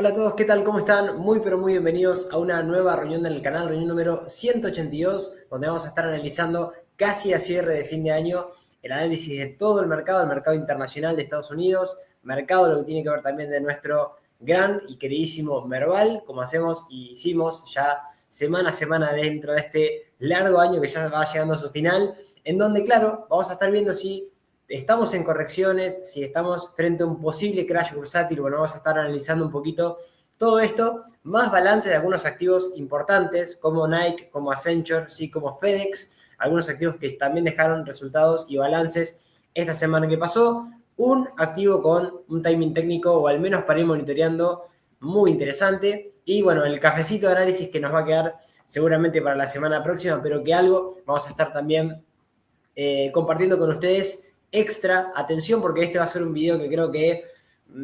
Hola a todos, ¿qué tal? ¿Cómo están? Muy pero muy bienvenidos a una nueva reunión del canal, reunión número 182, donde vamos a estar analizando casi a cierre de fin de año el análisis de todo el mercado internacional de Estados Unidos, mercado lo que tiene que ver también de nuestro gran y queridísimo Merval, como hacemos y hicimos ya semana a semana dentro de este largo año que ya va llegando a su final, en donde, claro, vamos a estar viendo si estamos en correcciones, si estamos frente a un posible crash bursátil, bueno, vamos a estar analizando un poquito todo esto, más balance de algunos activos importantes como Nike, como Accenture, sí, como FedEx, algunos activos que también dejaron resultados y balances esta semana que pasó, un activo con un timing técnico o al menos para ir monitoreando muy interesante y bueno, el cafecito de análisis que nos va a quedar seguramente para la semana próxima, pero que algo vamos a estar también compartiendo con ustedes extra atención porque este va a ser un video que creo que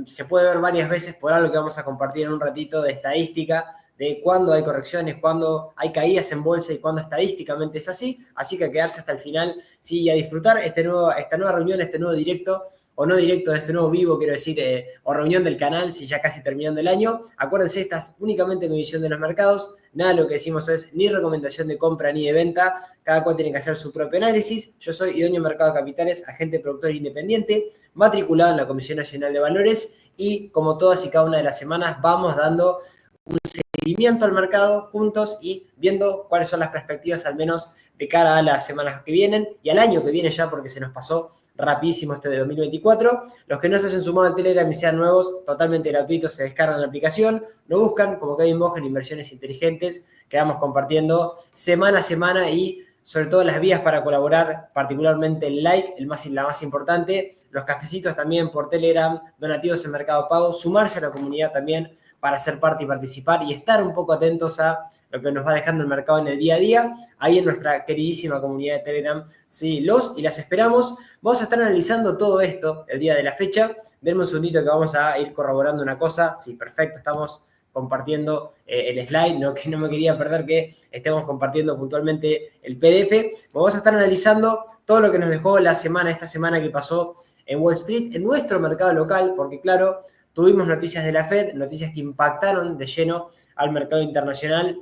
se puede ver varias veces por algo que vamos a compartir en un ratito de estadística, de cuándo hay correcciones, cuándo hay caídas en bolsa y cuándo estadísticamente es así. Así que a quedarse hasta el final, sí, y a disfrutar esta nueva reunión, este nuevo directo, o no directo, este nuevo vivo, quiero decir, o reunión del canal, si ya casi terminando el año. Acuérdense, esta es únicamente mi visión de los mercados, nada de lo que decimos es ni recomendación de compra ni de venta, cada cual tiene que hacer su propio análisis. Yo soy Idóneo Mercado de Capitales, agente productor independiente, matriculado en la Comisión Nacional de Valores y como todas y cada una de las semanas vamos dando un seguimiento al mercado juntos y viendo cuáles son las perspectivas al menos de cara a las semanas que vienen y al año que viene ya porque se nos pasó rapidísimo este de 2024. Los que no se hayan sumado al Telegram y sean nuevos, totalmente gratuitos, se descargan la aplicación, lo buscan como Kevin Moja en Inversiones Inteligentes, que vamos compartiendo semana a semana y sobre todo las vías para colaborar, particularmente el like, la más importante, los cafecitos también por Telegram, donativos en Mercado Pago, sumarse a la comunidad también para ser parte y participar y estar un poco atentos a lo que nos va dejando el mercado en el día a día, ahí en nuestra queridísima comunidad de Telegram. Sí, los y las esperamos. Vamos a estar analizando todo esto el día de la fecha. Denme un segundito que vamos a ir corroborando una cosa. Sí, perfecto, estamos compartiendo el slide, ¿no? Que no me quería perder que estemos compartiendo puntualmente el PDF. Vamos a estar analizando todo lo que nos dejó esta semana que pasó en Wall Street, en nuestro mercado local, porque claro, tuvimos noticias de la Fed, noticias que impactaron de lleno al mercado internacional,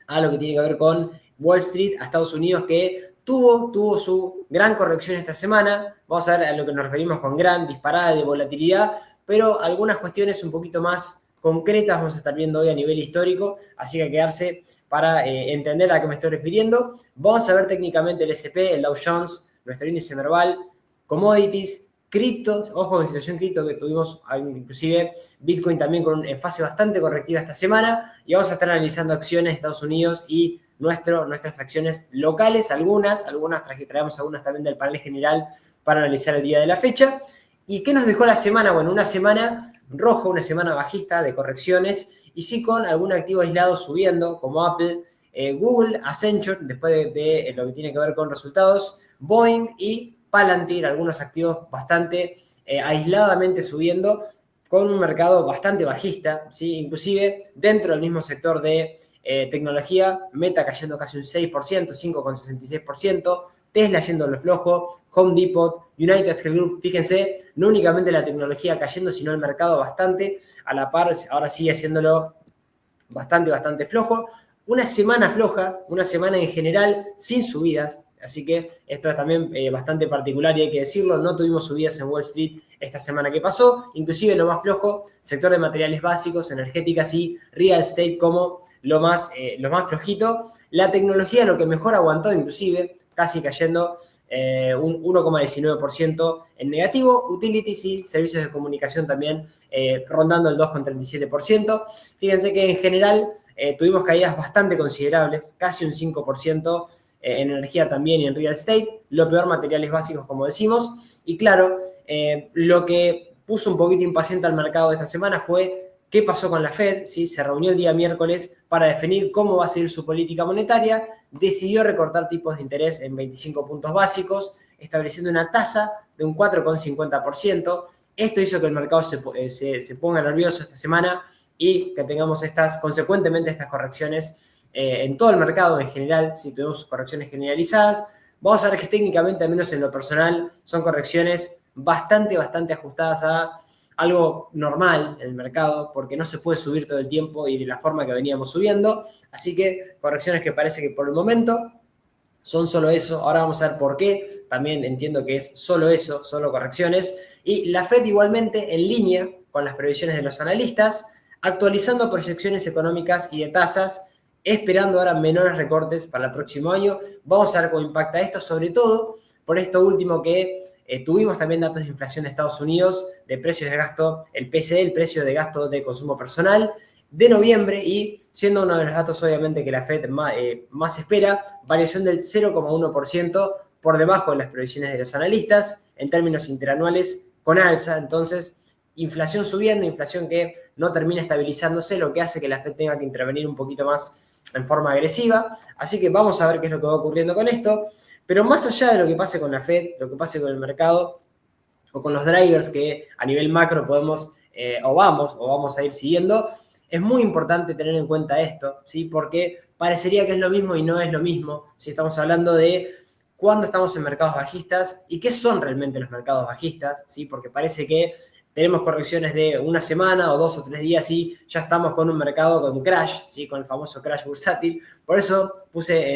a lo que tiene que ver con Wall Street, a Estados Unidos, que tuvo su gran corrección esta semana. Vamos a ver a lo que nos referimos con gran disparada de volatilidad, pero algunas cuestiones un poquito más concretas vamos a estar viendo hoy a nivel histórico, así que hay que quedarse para entender a qué me estoy refiriendo. Vamos a ver técnicamente el S&P, el Dow Jones, nuestro índice Merval, commodities, criptos, ojo con situación cripto que tuvimos inclusive Bitcoin también con una fase bastante correctiva esta semana y vamos a estar analizando acciones de Estados Unidos y nuestras acciones locales, algunas traemos algunas también del panel general para analizar el día de la fecha. ¿Y qué nos dejó la semana? Bueno, una semana roja, una semana bajista de correcciones y sí con algún activo aislado subiendo como Apple, Google, Accenture, después de lo que tiene que ver con resultados, Boeing y Palantir, algunos activos bastante aisladamente subiendo con un mercado bastante bajista, ¿sí? Inclusive dentro del mismo sector de tecnología, Meta cayendo casi un 6%, 5,66%, Tesla haciéndolo flojo, Home Depot, United Health Group, fíjense, no únicamente la tecnología cayendo, sino el mercado bastante a la par, ahora sigue haciéndolo bastante flojo. Una semana floja, una semana en general sin subidas, así que esto es también bastante particular y hay que decirlo, no tuvimos subidas en Wall Street esta semana que pasó, inclusive lo más flojo, sector de materiales básicos, energéticas y real estate como lo más flojito. La tecnología lo que mejor aguantó inclusive, casi cayendo un 1,19% en negativo. Utilities y servicios de comunicación también rondando el 2,37%. Fíjense que en general tuvimos caídas bastante considerables, casi un 5% en energía también y en real estate. Lo peor, materiales básicos, como decimos. Y claro, lo que puso un poquito impaciente al mercado esta semana fue qué pasó con la Fed, ¿sí? Se reunió el día miércoles para definir cómo va a seguir su política monetaria, decidió recortar tipos de interés en 25 puntos básicos, estableciendo una tasa de un 4,50%. Esto hizo que el mercado se ponga nervioso esta semana y que tengamos consecuentemente estas correcciones en todo el mercado en general, si tuvimos correcciones generalizadas. Vamos a ver que técnicamente, al menos en lo personal, son correcciones bastante ajustadas a algo normal en el mercado porque no se puede subir todo el tiempo y de la forma que veníamos subiendo. Así que correcciones que parece que por el momento son solo eso. Ahora vamos a ver por qué. También entiendo que es solo eso, solo correcciones. Y la Fed igualmente en línea con las previsiones de los analistas, actualizando proyecciones económicas y de tasas, esperando ahora menores recortes para el próximo año. Vamos a ver cómo impacta esto, sobre todo por esto último que tuvimos también datos de inflación de Estados Unidos, de precios de gasto, el PCE, el precio de gasto de consumo personal, de noviembre, y siendo uno de los datos obviamente que la Fed más espera, variación del 0,1% por debajo de las previsiones de los analistas, en términos interanuales con alza. Entonces, inflación subiendo, inflación que no termina estabilizándose, lo que hace que la Fed tenga que intervenir un poquito más en forma agresiva. Así que vamos a ver qué es lo que va ocurriendo con esto. Pero más allá de lo que pase con la Fed, lo que pase con el mercado o con los drivers que a nivel macro podemos vamos a ir siguiendo, es muy importante tener en cuenta esto, ¿sí? Porque parecería que es lo mismo y no es lo mismo si estamos hablando de cuándo estamos en mercados bajistas y qué son realmente los mercados bajistas, ¿sí? Porque parece que tenemos correcciones de una semana o 2 o 3 días y ya estamos con un mercado con crash, ¿sí? Con el famoso crash bursátil. Por eso puse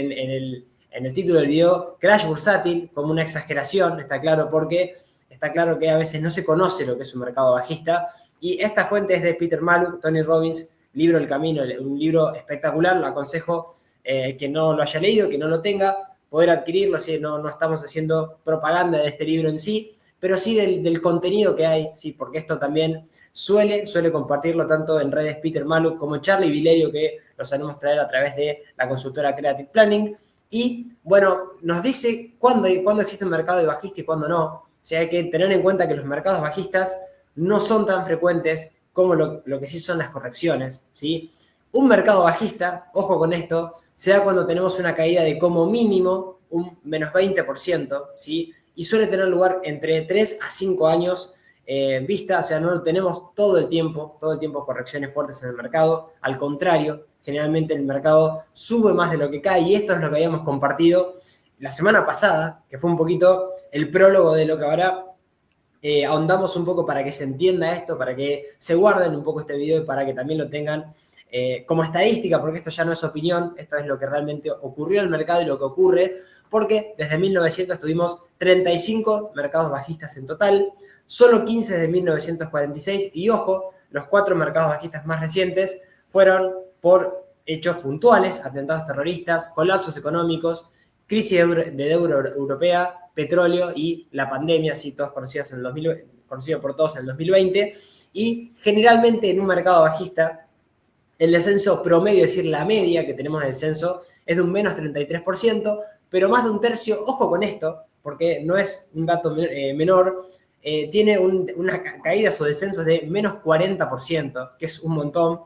en el título del video crash bursátil como una exageración, está claro, porque está claro que a veces no se conoce lo que es un mercado bajista. Y esta fuente es de Peter Mallouk, Tony Robbins, libro El Camino, un libro espectacular. Lo aconsejo que no lo haya leído, que no lo tenga, poder adquirirlo. Así no estamos haciendo propaganda de este libro en sí, pero sí del contenido que hay, sí, porque esto también suele compartirlo tanto en redes Peter Mallouk como Charlie Vilerio, que lo sabemos traer a través de la consultora Creative Planning. Y bueno, nos dice cuándo existe un mercado de bajista y cuándo no. O sea, hay que tener en cuenta que los mercados bajistas no son tan frecuentes como lo que sí son las correcciones, ¿sí? Un mercado bajista, ojo con esto, se da cuando tenemos una caída de como mínimo un menos 20%, ¿sí? Y suele tener lugar entre 3 a 5 años vista, o sea, no tenemos todo el tiempo correcciones fuertes en el mercado, al contrario, generalmente el mercado sube más de lo que cae, y esto es lo que habíamos compartido la semana pasada, que fue un poquito el prólogo de lo que ahora ahondamos un poco para que se entienda esto, para que se guarden un poco este video y para que también lo tengan como estadística, porque esto ya no es opinión, esto es lo que realmente ocurrió en el mercado y lo que ocurre, porque desde 1900 tuvimos 35 mercados bajistas en total, solo 15 desde 1946, y ojo, los 4 mercados bajistas más recientes fueron por hechos puntuales, atentados terroristas, colapsos económicos, crisis de deuda europea, petróleo y la pandemia, así todos conocidos conocido por todos en el 2020. Y generalmente en un mercado bajista, el descenso promedio, es decir, la media que tenemos de descenso, es de un menos 33%, pero más de un tercio, ojo con esto, porque no es un dato menor, tiene unas caídas o descensos de menos 40%, que es un montón.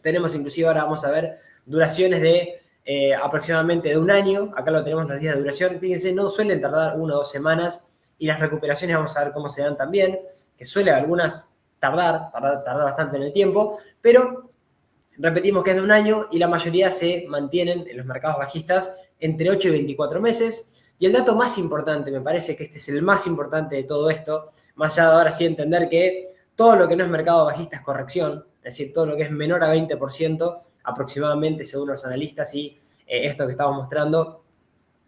Tenemos inclusive, ahora vamos a ver, duraciones de aproximadamente de un año. Acá lo tenemos los días de duración. Fíjense, no suelen tardar 1 o 2 semanas. Y las recuperaciones vamos a ver cómo se dan también, que suele algunas tardar bastante en el tiempo, pero repetimos que es de un año y la mayoría se mantienen en los mercados bajistas entre 8 y 24 meses. Y el dato más importante, me parece que este es el más importante de todo esto, más allá de ahora sí entender que todo lo que no es mercado bajista es corrección, es decir, todo lo que es menor a 20% aproximadamente según los analistas, y esto que estamos mostrando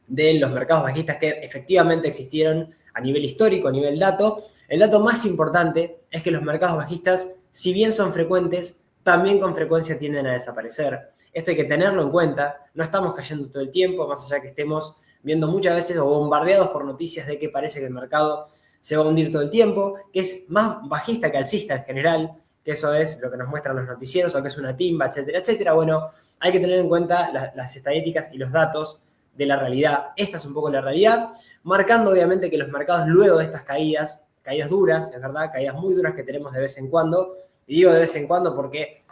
de los mercados bajistas que efectivamente existieron a nivel histórico, a nivel dato. El dato más importante es que los mercados bajistas, si bien son frecuentes, también con frecuencia tienden a desaparecer. Esto hay que tenerlo en cuenta, no estamos cayendo todo el tiempo, más allá que estemos viendo muchas veces o bombardeados por noticias de que parece que el mercado se va a hundir todo el tiempo, que es más bajista que alcista en general, que eso es lo que nos muestran los noticieros, o que es una timba, etcétera, etcétera. Bueno, hay que tener en cuenta las estadísticas y los datos de la realidad. Esta es un poco la realidad, marcando obviamente que los mercados luego de estas caídas duras, es verdad, caídas muy duras que tenemos de vez en cuando, y digo de vez en cuando porque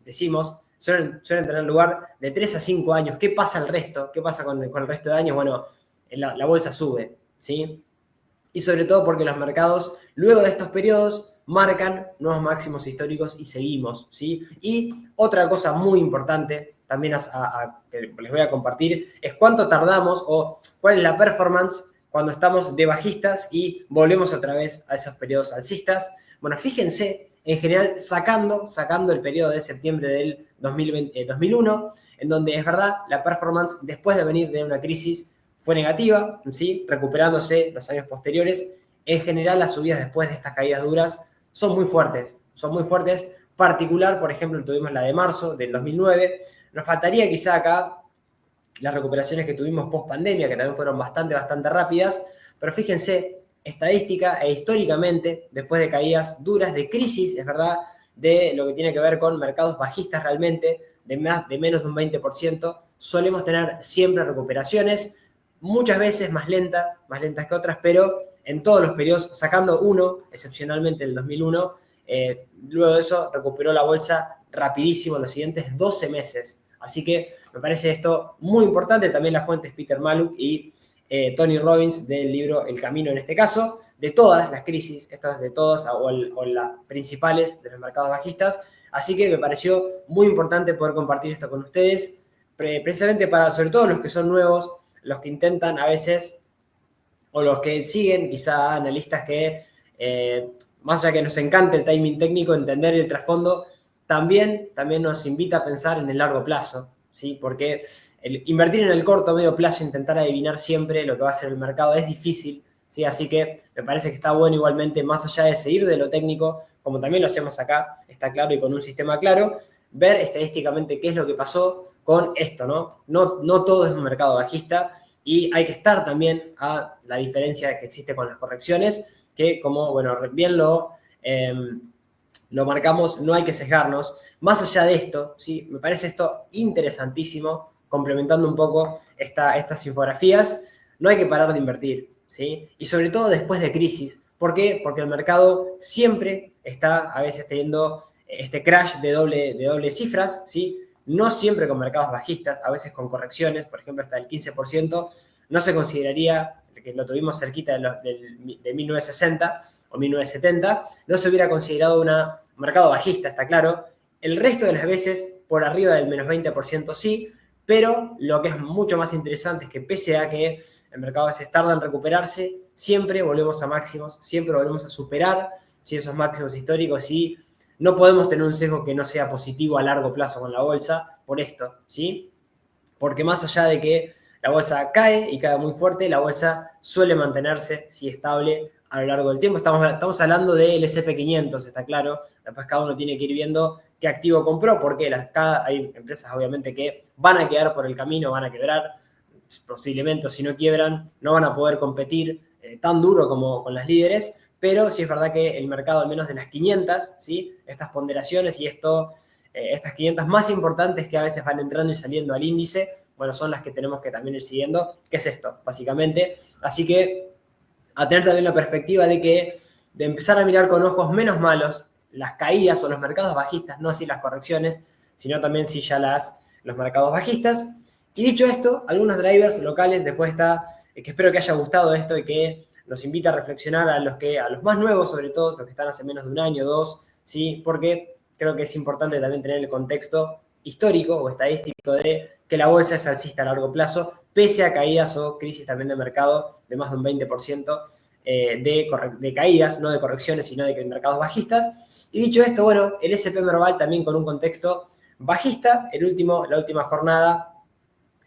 decimos, suelen tener lugar de 3 a 5 años. ¿Qué pasa el resto? ¿Qué pasa con el resto de años? Bueno, la bolsa sube, ¿sí? Y sobre todo porque los mercados, luego de estos periodos, marcan nuevos máximos históricos y seguimos, ¿sí? Y otra cosa muy importante, también que les voy a compartir, es cuánto tardamos o cuál es la performance cuando estamos de bajistas y volvemos otra vez a esos periodos alcistas. Bueno, fíjense, en general, sacando el periodo de septiembre del 2001, en donde es verdad, la performance después de venir de una crisis fue negativa, ¿sí? Recuperándose los años posteriores. En general, las subidas después de estas caídas duras son muy fuertes. Particular, por ejemplo, tuvimos la de marzo del 2009. Nos faltaría quizá acá las recuperaciones que tuvimos post pandemia, que también fueron bastante rápidas, pero fíjense, estadística e históricamente, después de caídas duras, de crisis, es verdad, de lo que tiene que ver con mercados bajistas realmente, de menos de un 20%, solemos tener siempre recuperaciones, muchas veces más lentas que otras, pero en todos los periodos, sacando uno, excepcionalmente el 2001, luego de eso recuperó la bolsa rapidísimo en los siguientes 12 meses. Así que me parece esto muy importante. También la fuente es Peter Mallouk y Tony Robbins del libro El Camino, en este caso, de todas las crisis, estas de todas o las principales de los mercados bajistas. Así que me pareció muy importante poder compartir esto con ustedes, precisamente para, sobre todo los que son nuevos, los que intentan a veces, o los que siguen quizá analistas que, más allá que nos encante el timing técnico, entender el trasfondo, también nos invita a pensar en el largo plazo, ¿sí? Porque invertir en el corto o medio plazo, intentar adivinar siempre lo que va a ser el mercado es difícil, ¿sí? Así que me parece que está bueno igualmente, más allá de seguir de lo técnico, como también lo hacemos acá, está claro, y con un sistema claro, ver estadísticamente qué es lo que pasó con esto, ¿no? No todo es un mercado bajista, y hay que estar también a la diferencia que existe con las correcciones, que como, bueno, bien lo marcamos, no hay que sesgarnos. Más allá de esto, ¿sí? Me parece esto interesantísimo, complementando un poco estas infografías, no hay que parar de invertir, ¿sí? Y sobre todo después de crisis. ¿Por qué? Porque el mercado siempre está a veces teniendo este crash de doble cifras, ¿sí? No siempre con mercados bajistas, a veces con correcciones, por ejemplo, hasta el 15%, no se consideraría, que lo tuvimos cerquita de 1960 o 1970, no se hubiera considerado un mercado bajista, está claro. El resto de las veces, por arriba del menos 20% sí, pero lo que es mucho más interesante es que pese a que el mercado a veces tarda en recuperarse, siempre volvemos a máximos, siempre volvemos a superar esos máximos históricos y no podemos tener un sesgo que no sea positivo a largo plazo con la bolsa por esto, ¿sí? Porque más allá de que la bolsa cae y cae muy fuerte, la bolsa suele mantenerse, sí, estable a lo largo del tiempo. Estamos hablando del S&P 500, está claro. Después cada uno tiene que ir viendo qué activo compró, porque hay empresas obviamente que van a quedar por el camino, van a quebrar, posiblemente, si no quiebran, no van a poder competir tan duro como con las líderes, pero sí es verdad que el mercado, al menos de las 500, ¿sí? Estas ponderaciones y estas 500 más importantes que a veces van entrando y saliendo al índice, bueno, son las que tenemos que también ir siguiendo, que es esto, básicamente. Así que a tener también la perspectiva de empezar a mirar con ojos menos malos las caídas o los mercados bajistas, no así las correcciones, sino también sí ya los mercados bajistas. Y dicho esto, algunos drivers locales, después está, que espero que haya gustado esto y que nos invita a reflexionar a los más nuevos, sobre todo, los que están hace menos de un año o dos, ¿sí? Porque creo que es importante también tener el contexto histórico o estadístico de que la bolsa es alcista a largo plazo, pese a caídas o crisis también de mercado de más de un 20% de caídas, no de correcciones, sino de mercados bajistas. Y dicho esto, bueno, el S&P Merval también con un contexto bajista, la última jornada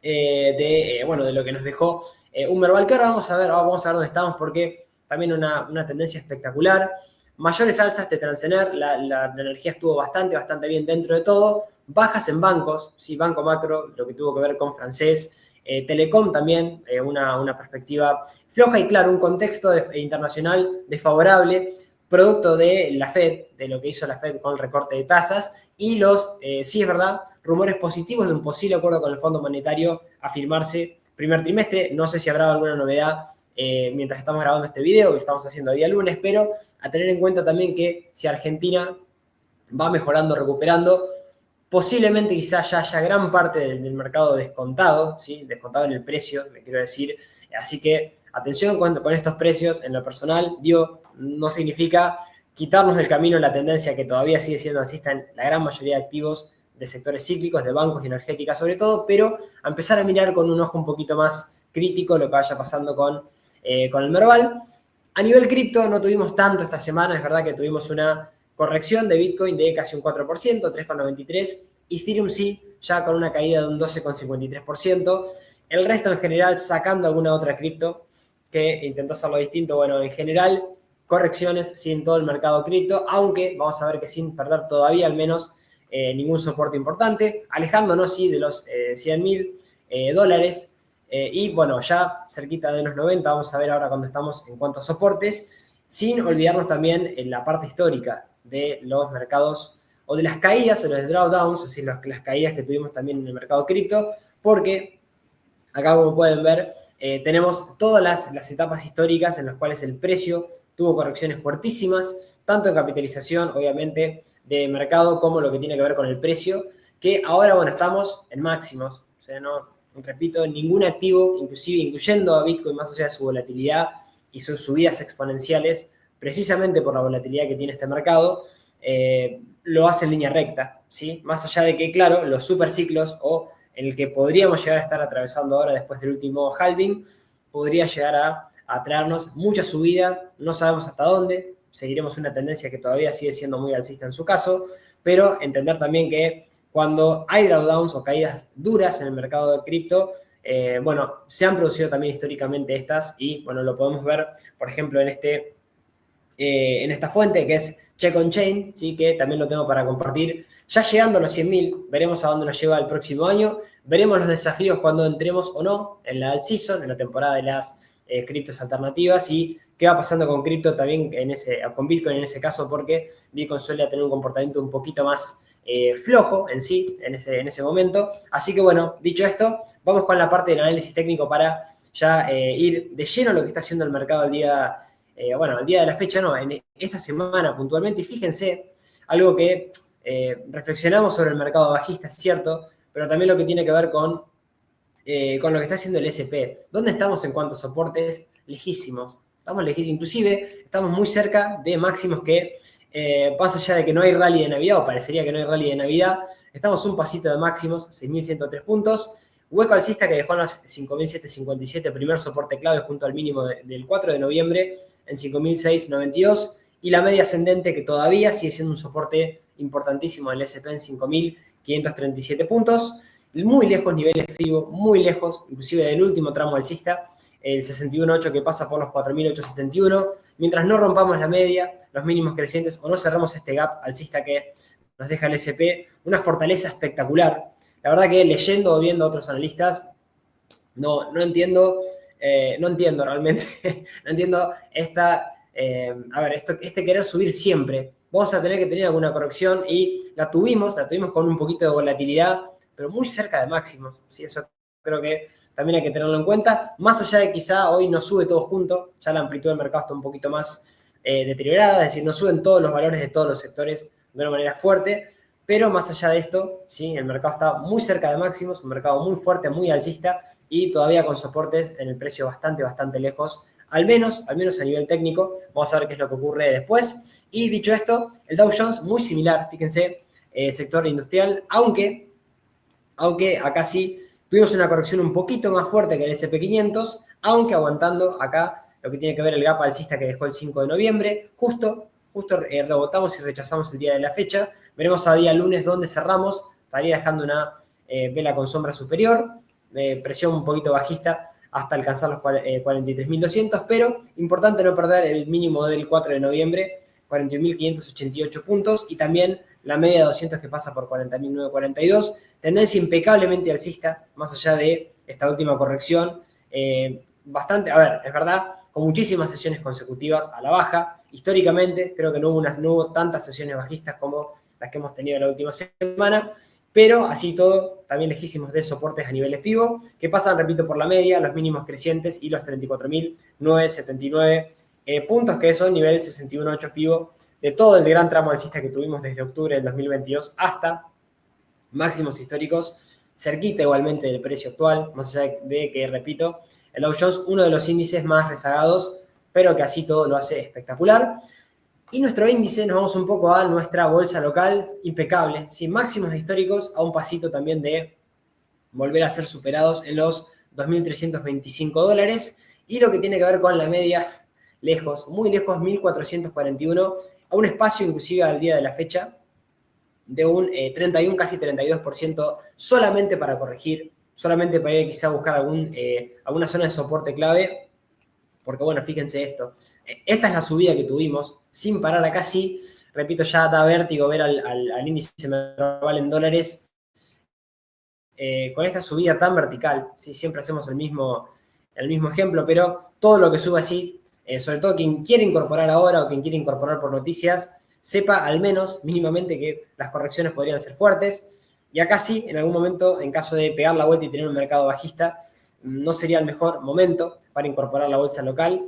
de lo que nos dejó un Merval, que ahora vamos a ver dónde estamos, porque también una tendencia espectacular. Mayores alzas de Transener, la energía estuvo bastante bien dentro de todo. Bajas en bancos, sí, Banco Macro, lo que tuvo que ver con Francés. Telecom también, una perspectiva floja y claro, un contexto internacional desfavorable, producto de la Fed, de lo que hizo la Fed con el recorte de tasas y sí es verdad, rumores positivos de un posible acuerdo con el Fondo Monetario a firmarse primer trimestre. No sé si habrá alguna novedad mientras estamos grabando este video, que lo estamos haciendo día lunes, pero a tener en cuenta también que si Argentina va mejorando, recuperando, posiblemente quizás ya haya gran parte del mercado descontado, ¿sí? Descontado en el precio, me quiero decir. Así que atención con estos precios. En lo personal, no significa quitarnos del camino la tendencia que todavía sigue siendo alcista en la gran mayoría de activos de sectores cíclicos, de bancos y energéticas sobre todo, pero a empezar a mirar con un ojo un poquito más crítico lo que vaya pasando con el Merval. A nivel cripto no tuvimos tanto esta semana, es verdad que tuvimos una corrección de Bitcoin de casi un 4%, 3,93%, Ethereum sí, ya con una caída de un 12,53%. El resto en general, sacando alguna otra cripto que intentó hacerlo distinto, bueno, en general, correcciones sí en todo el mercado cripto, aunque vamos a ver que sin perder todavía al menos ningún soporte importante, alejándonos sí de los 100.000 dólares. Y bueno, ya cerquita de los 90, vamos a ver ahora cuando estamos en cuanto a soportes, sin olvidarnos también en la parte histórica de los mercados o de las caídas o los drawdowns, es decir, las caídas que tuvimos también en el mercado cripto, porque acá como pueden ver, tenemos todas las etapas históricas en las cuales el precio tuvo correcciones fuertísimas, tanto en capitalización, obviamente, de mercado, como lo que tiene que ver con el precio, que ahora, bueno, estamos en máximos, o sea, no, repito, ningún activo, inclusive incluyendo a Bitcoin, más allá de su volatilidad y sus subidas exponenciales, precisamente por la volatilidad que tiene este mercado, lo hace en línea recta, ¿sí? Más allá de que, claro, los superciclos o el que podríamos llegar a estar atravesando ahora después del último halving, podría llegar a traernos mucha subida, no sabemos hasta dónde, seguiremos una tendencia que todavía sigue siendo muy alcista en su caso, pero entender también que cuando hay drawdowns o caídas duras en el mercado de cripto, bueno, se han producido también históricamente estas y, bueno, lo podemos ver, por ejemplo, en esta fuente que es Check on Chain, ¿sí? Que también lo tengo para compartir. Ya llegando a los 100.000, veremos a dónde nos lleva el próximo año, veremos los desafíos cuando entremos o no en la alt season, en la temporada de las criptos alternativas y qué va pasando con cripto también con Bitcoin en ese caso, porque Bitcoin suele tener un comportamiento un poquito más flojo en sí, en ese momento. Así que bueno, dicho esto, vamos con la parte del análisis técnico para ya ir de lleno a lo que está haciendo el mercado al día de la fecha, no, en esta semana puntualmente. Y fíjense, algo que reflexionamos sobre el mercado bajista, es cierto, pero también lo que tiene que ver con lo que está haciendo el S&P. ¿Dónde estamos en cuanto a soportes? Lejísimos. Estamos lejísimos. Inclusive estamos muy cerca de máximos que, más allá de que no hay rally de Navidad, o parecería que no hay rally de Navidad, estamos un pasito de máximos, 6.103 puntos. Hueco alcista que dejó en los 5.757, primer soporte clave junto al mínimo del 4 de noviembre en 5.692. Y la media ascendente que todavía sigue siendo un soporte importantísimo en el S&P en 5.537 puntos. Muy lejos niveles FIBO, muy lejos, inclusive del último tramo alcista, el 61.8 que pasa por los 4.871. Mientras no rompamos la media, los mínimos crecientes o no cerramos este gap alcista que nos deja el S&P, una fortaleza espectacular. La verdad que leyendo o viendo a otros analistas, no entiendo realmente, no entiendo este querer subir siempre. Vamos a tener que tener alguna corrección y la tuvimos con un poquito de volatilidad, pero muy cerca de máximos, ¿sí? Eso creo que también hay que tenerlo en cuenta. Más allá de quizá hoy no sube todo junto, ya la amplitud del mercado está un poquito más deteriorada, es decir, no suben todos los valores de todos los sectores de una manera fuerte, pero más allá de esto, ¿sí? El mercado está muy cerca de máximos, un mercado muy fuerte, muy alcista y todavía con soportes en el precio bastante lejos, al menos a nivel técnico. Vamos a ver qué es lo que ocurre después. Y dicho esto, el Dow Jones muy similar, fíjense, sector industrial, aunque acá sí tuvimos una corrección un poquito más fuerte que el S&P 500, aunque aguantando acá lo que tiene que ver el gap alcista que dejó el 5 de noviembre, justo rebotamos y rechazamos el día de la fecha. Veremos a día lunes dónde cerramos, estaría dejando una vela con sombra superior, presión un poquito bajista hasta alcanzar los 43.200, pero importante no perder el mínimo del 4 de noviembre, 41.588 puntos, y también la media de 200 que pasa por 40.942, tendencia impecablemente alcista, más allá de esta última corrección, es verdad, con muchísimas sesiones consecutivas a la baja. Históricamente creo que no hubo tantas sesiones bajistas como las que hemos tenido la última semana, pero así todo, también lejísimos de soportes a niveles FIBO, que pasan, repito, por la media, los mínimos crecientes y los 34.979 puntos, que son nivel 61.8 FIBO, de todo el gran tramo alcista que tuvimos desde octubre del 2022 hasta máximos históricos, cerquita igualmente del precio actual, más allá de que, repito, el Dow Jones, uno de los índices más rezagados, pero que así todo lo hace espectacular. Y nuestro índice, nos vamos un poco a nuestra bolsa local, impecable, sin máximos históricos, a un pasito también de volver a ser superados en los $2.325. Y lo que tiene que ver con la media lejos, muy lejos, 1441, a un espacio inclusive al día de la fecha de un 31, casi 32% solamente para corregir, solamente para ir quizá a buscar alguna zona de soporte clave, porque bueno, fíjense esto, esta es la subida que tuvimos, sin parar acá sí, repito, ya da vértigo ver al índice Merval en dólares, con esta subida tan vertical, ¿sí? Siempre hacemos el mismo ejemplo, pero todo lo que sube así, sobre todo quien quiere incorporar ahora o quien quiere incorporar por noticias, sepa al menos mínimamente que las correcciones podrían ser fuertes. Y acá sí, en algún momento, en caso de pegar la vuelta y tener un mercado bajista, no sería el mejor momento para incorporar la bolsa local,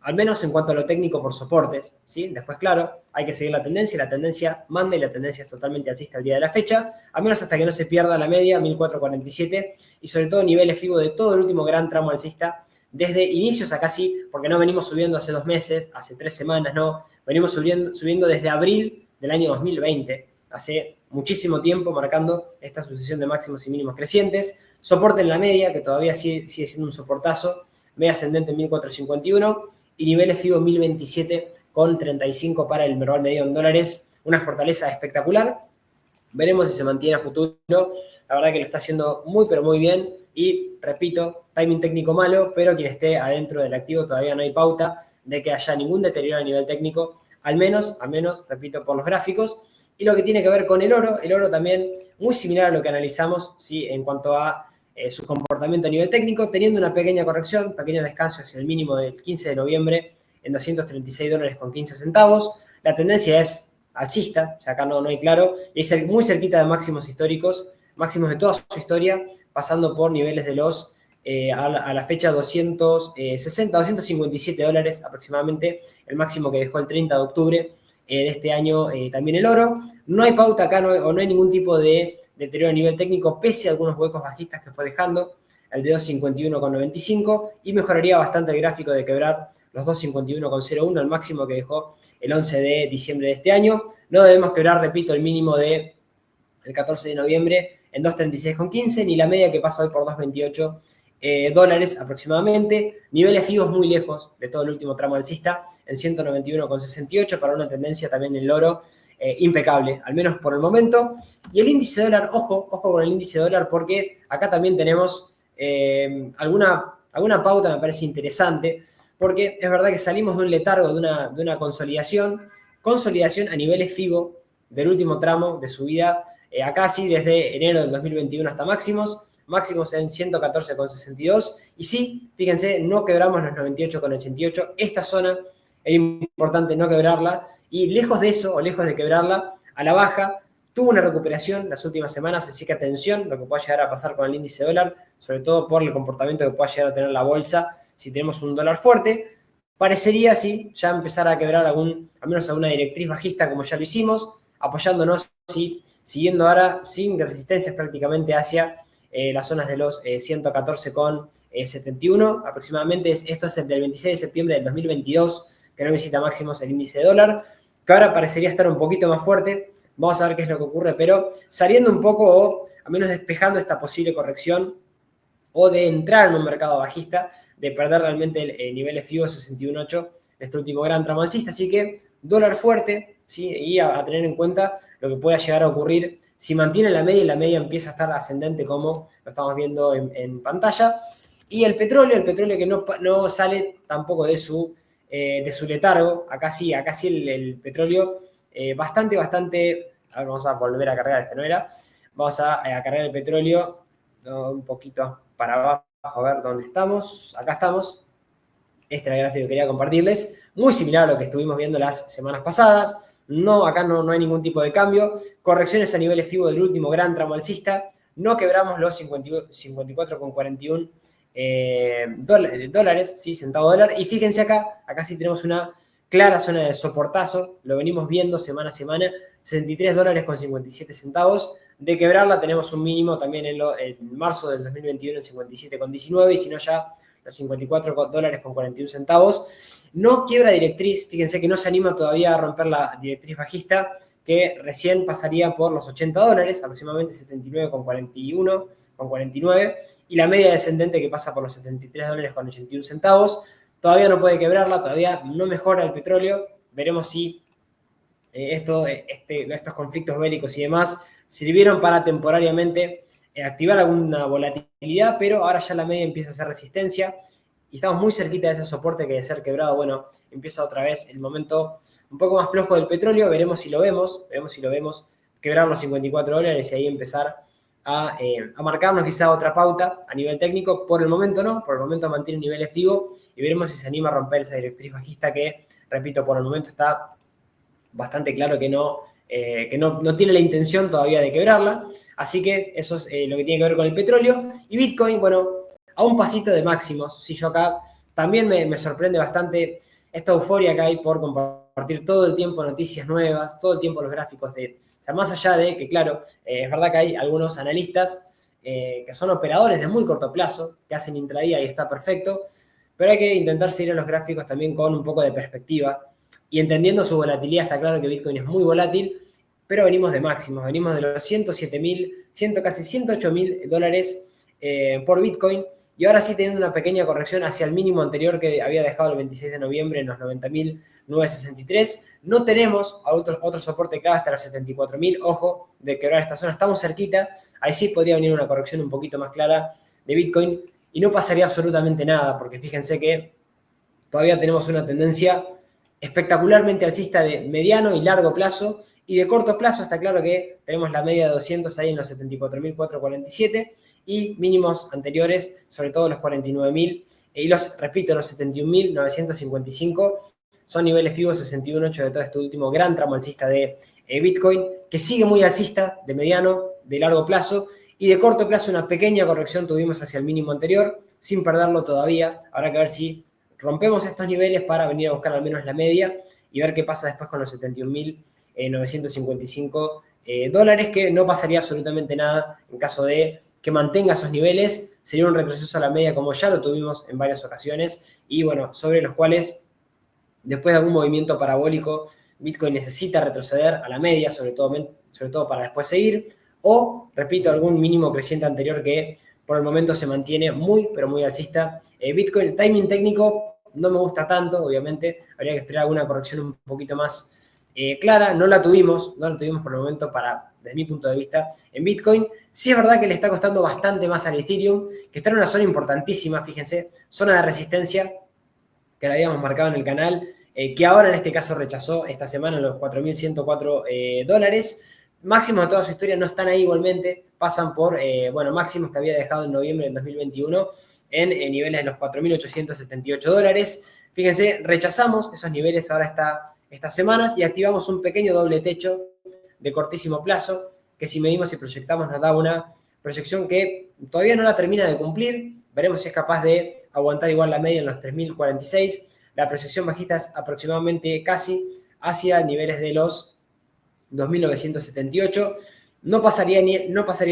al menos en cuanto a lo técnico por soportes, ¿sí? Después, claro, hay que seguir la tendencia manda y la tendencia es totalmente alcista al día de la fecha, al menos hasta que no se pierda la media, 1447, y sobre todo niveles FIBO de todo el último gran tramo alcista, desde inicios acá sí, porque no venimos subiendo hace 2 meses, hace 3 semanas, no, venimos subiendo desde abril del año 2020, hace muchísimo tiempo marcando esta sucesión de máximos y mínimos crecientes, soporte en la media, que todavía sigue siendo un soportazo, media ascendente en 1451 y niveles FIBO 1027 con 35 para el Merval medido en dólares, una fortaleza espectacular. Veremos si se mantiene a futuro, la verdad que lo está haciendo muy pero muy bien y repito, timing técnico malo, pero quien esté adentro del activo todavía no hay pauta de que haya ningún deterioro a nivel técnico, al menos, repito, por los gráficos. Y lo que tiene que ver con el oro también muy similar a lo que analizamos, ¿sí? En cuanto a su comportamiento a nivel técnico, teniendo una pequeña corrección, pequeño descanso hacia el mínimo del 15 de noviembre en 236 dólares con 15 centavos. La tendencia es alcista, o sea, acá no hay claro, y es muy cerquita de máximos históricos, máximos de toda su historia, pasando por niveles de los, a la fecha 257 dólares aproximadamente, el máximo que dejó el 30 de octubre de este año también el oro. No hay pauta acá, no hay ningún tipo de deterioro a nivel técnico, pese a algunos huecos bajistas que fue dejando, el de 251,95, y mejoraría bastante el gráfico de quebrar los 251,01, el máximo que dejó el 11 de diciembre de este año. No debemos quebrar, repito, el mínimo del 14 de noviembre en 236,15, ni la media que pasa hoy por 228 dólares aproximadamente. Niveles FIBO muy lejos de todo el último tramo alcista, en 191,68 para una tendencia también en el oro impecable, al menos por el momento. Y el índice dólar, ojo con el índice dólar, porque acá también tenemos alguna pauta, me parece interesante, porque es verdad que salimos de un letargo, de una consolidación a niveles FIBO del último tramo de subida, acá sí desde enero del 2021 hasta máximos en 114,62, y sí, fíjense, no quebramos los 98,88, esta zona es importante no quebrarla, y lejos de eso, o lejos de quebrarla, a la baja, tuvo una recuperación las últimas semanas, así que atención lo que pueda llegar a pasar con el índice dólar, sobre todo por el comportamiento que pueda llegar a tener la bolsa si tenemos un dólar fuerte. Parecería, sí, ya empezar a quebrar al menos alguna directriz bajista como ya lo hicimos, apoyándonos, sí, siguiendo ahora sin resistencias prácticamente hacia las zonas de los 114,71 aproximadamente. Esto es entre el 26 de septiembre del 2022, que no visita máximos el índice de dólar, que ahora parecería estar un poquito más fuerte. Vamos a ver qué es lo que ocurre, pero saliendo un poco o al menos despejando esta posible corrección o de entrar en un mercado bajista, de perder realmente el nivel FIBO 61.8 de este último gran tramo alcista. Así que dólar fuerte, ¿sí? Y a tener en cuenta lo que pueda llegar a ocurrir si mantiene la media y la media empieza a estar ascendente como lo estamos viendo en pantalla. Y el petróleo que no sale tampoco de su letargo. Acá sí el petróleo bastante, a ver, vamos a volver a cargar, no era. Vamos a cargar el petróleo un poquito para abajo, a ver dónde estamos. Acá estamos. Este era el gráfico que quería compartirles. Muy similar a lo que estuvimos viendo las semanas pasadas. Acá no hay ningún tipo de cambio. Correcciones a niveles FIBO del último gran tramo alcista. No quebramos los 54,41 dólares, ¿sí? Centavo dólar. Y fíjense acá sí tenemos una clara zona de soportazo. Lo venimos viendo semana a semana. 63 dólares con 57 centavos. De quebrarla tenemos un mínimo también en marzo del 2021 en 57,19 y si no ya los 54 dólares con 41 centavos. No quiebra directriz, fíjense que no se anima todavía a romper la directriz bajista, que recién pasaría por los 80 dólares, aproximadamente 79,41, con 49, y la media descendente que pasa por los 73 dólares con 81 centavos. todavía no puede quebrarla, todavía no mejora el petróleo. Veremos si estos conflictos bélicos y demás sirvieron para temporariamente activar alguna volatilidad, pero ahora ya la media empieza a hacer resistencia y estamos muy cerquita de ese soporte que de ser quebrado, bueno, empieza otra vez el momento un poco más flojo del petróleo. Veremos si lo vemos quebrar los $54 y ahí empezar a marcarnos quizá otra pauta a nivel técnico. Por el momento no, por el momento mantiene niveles FIBO y veremos si se anima a romper esa directriz bajista que, repito, por el momento está bastante claro que no tiene la intención todavía de quebrarla. Así que eso es lo que tiene que ver con el petróleo. Y Bitcoin, bueno, a un pasito de máximos. Si yo acá también me sorprende bastante esta euforia que hay por compartir todo el tiempo noticias nuevas, todo el tiempo los gráficos o sea, más allá de que, claro, es verdad que hay algunos analistas que son operadores de muy corto plazo, que hacen intradía y está perfecto, pero hay que intentar seguir a los gráficos también con un poco de perspectiva y entendiendo su volatilidad. Está claro que Bitcoin es muy volátil, pero venimos de máximos, venimos de los 107.000, casi $108.000 por Bitcoin, y ahora sí teniendo una pequeña corrección hacia el mínimo anterior que había dejado el 26 de noviembre en los 90.963. No tenemos otro soporte clave hasta los 74.000, ojo, de quebrar esta zona, estamos cerquita, ahí sí podría venir una corrección un poquito más clara de Bitcoin y no pasaría absolutamente nada, porque fíjense que todavía tenemos una tendencia espectacularmente alcista de mediano y largo plazo, y de corto plazo está claro que tenemos la media de 200 ahí en los 74.447 y mínimos anteriores, sobre todo los 49.000 y repito, los 71.955 son niveles FIBO 61.8 de todo este último gran tramo alcista de Bitcoin, que sigue muy alcista de mediano, de largo plazo, y de corto plazo una pequeña corrección tuvimos hacia el mínimo anterior, sin perderlo todavía. Habrá que ver si rompemos estos niveles para venir a buscar al menos la media y ver qué pasa después con los 71.955 dólares, que no pasaría absolutamente nada en caso de que mantenga esos niveles. Sería un retroceso a la media como ya lo tuvimos en varias ocasiones y bueno, sobre los cuales después de algún movimiento parabólico Bitcoin necesita retroceder a la media, sobre todo para después seguir, o, repito, algún mínimo creciente anterior que por el momento se mantiene muy, pero muy alcista. Bitcoin, el timing técnico no me gusta tanto, obviamente, habría que esperar alguna corrección un poquito más clara, no la tuvimos por el momento desde mi punto de vista en Bitcoin. Sí es verdad que le está costando bastante más al Ethereum, que está en una zona importantísima, fíjense, zona de resistencia que la habíamos marcado en el canal, que ahora en este caso rechazó esta semana los $4.104. Máximos de toda su historia no están ahí igualmente, pasan por, máximos que había dejado en noviembre del 2021 en niveles de los $4.878. Fíjense, rechazamos esos niveles ahora estas semanas y activamos un pequeño doble techo de cortísimo plazo, que si medimos y proyectamos nos da una proyección que todavía no la termina de cumplir. Veremos si es capaz de aguantar igual la media en los 3.046. La proyección bajista es aproximadamente casi hacia niveles de los 2.978. No pasaría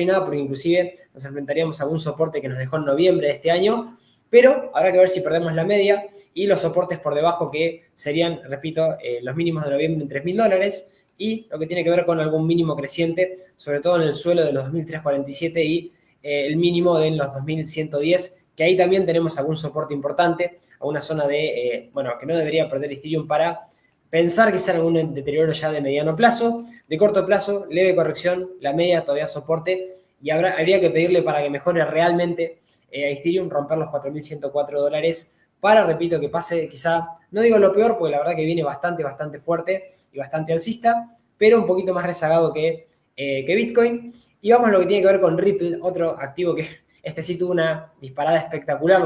nada porque inclusive nos enfrentaríamos a un soporte que nos dejó en noviembre de este año, pero habrá que ver si perdemos la media y los soportes por debajo, que serían, repito, los mínimos de noviembre en $3.000 y lo que tiene que ver con algún mínimo creciente, sobre todo en el suelo de los 2.347 y el mínimo de los 2.110, que ahí también tenemos algún soporte importante, a una zona que no debería perder Ethereum para pensar quizá algún deterioro ya de mediano plazo. De corto plazo, leve corrección, la media todavía soporte, y habría que pedirle para que mejore realmente a Ethereum, romper los $4.104 para, repito, que pase quizá, no digo lo peor, porque la verdad que viene bastante fuerte y bastante alcista, pero un poquito más rezagado que Bitcoin. Y vamos a lo que tiene que ver con Ripple, otro activo que sí tuvo una disparada espectacular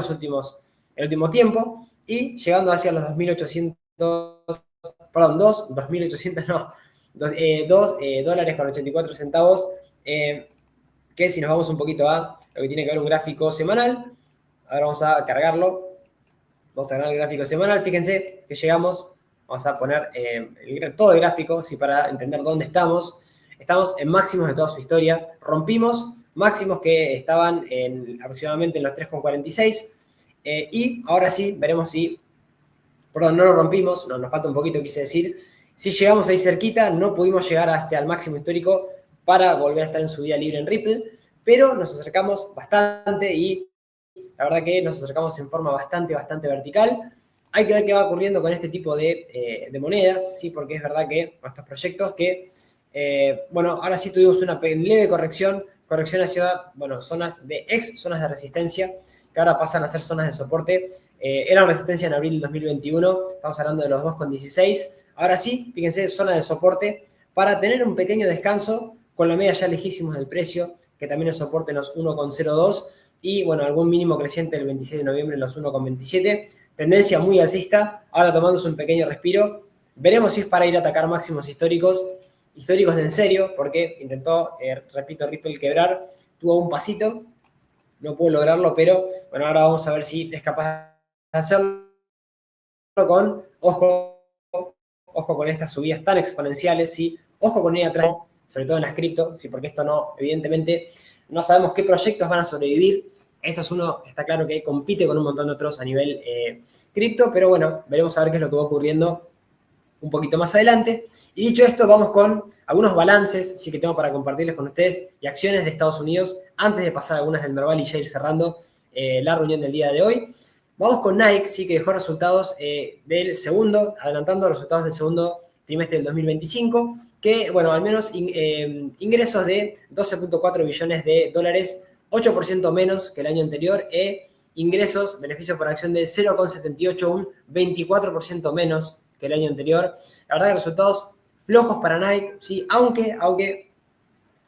el último tiempo, y llegando hacia los 2.800, perdón, 2.800 no, $2 con 84 centavos, que si nos vamos un poquito a lo que tiene que ver un gráfico semanal, ahora vamos a cargarlo, vamos a cargar el gráfico semanal, fíjense que llegamos, vamos a poner todo el gráfico, ¿sí? Para entender dónde estamos en máximos de toda su historia, rompimos máximos que estaban aproximadamente en los 3,46, y ahora sí, veremos si, perdón, no lo rompimos, nos falta un poquito, quise decir, si llegamos ahí cerquita, no pudimos llegar hasta el máximo histórico para volver a estar en subida libre en Ripple, pero nos acercamos bastante y la verdad que nos acercamos en forma bastante vertical. Hay que ver qué va ocurriendo con este tipo de monedas, ¿sí? Porque es verdad que con estos proyectos que, bueno, ahora sí tuvimos una leve corrección hacia, bueno, zonas de zonas de resistencia, que ahora pasan a ser zonas de soporte. Eran resistencia en abril del 2021, estamos hablando de los 2,16. Ahora sí, fíjense, zona de soporte para tener un pequeño descanso con la media ya lejísimos del precio, que también es soporte en los 1,02 y, bueno, algún mínimo creciente el 26 de noviembre en los 1,27. Tendencia muy alcista, ahora tomándose un pequeño respiro. Veremos si es para ir a atacar máximos históricos de en serio, porque intentó, repito, Ripple quebrar, tuvo un pasito, no pudo lograrlo, pero bueno, ahora vamos a ver si es capaz de hacerlo con, ojo con estas subidas tan exponenciales, ¿sí? Ojo con ir atrás, sobre todo en las cripto, ¿sí? Porque esto no, evidentemente, no sabemos qué proyectos van a sobrevivir. Esto es uno, está claro que compite con un montón de otros a nivel cripto, pero bueno, veremos a ver qué es lo que va ocurriendo un poquito más adelante. Y dicho esto, vamos con algunos balances sí que tengo para compartirles con ustedes y acciones de Estados Unidos antes de pasar algunas del Merval y ya ir cerrando la reunión del día de hoy. Vamos con Nike, sí que dejó resultados del segundo, adelantando los resultados del segundo trimestre del 2025, que, bueno, al menos ingresos de 12.4 billones de dólares, 8% menos que el año anterior, ingresos, beneficios por acción de 0,78, un 24% menos que el año anterior. La verdad que resultados flojos para Nike, sí, aunque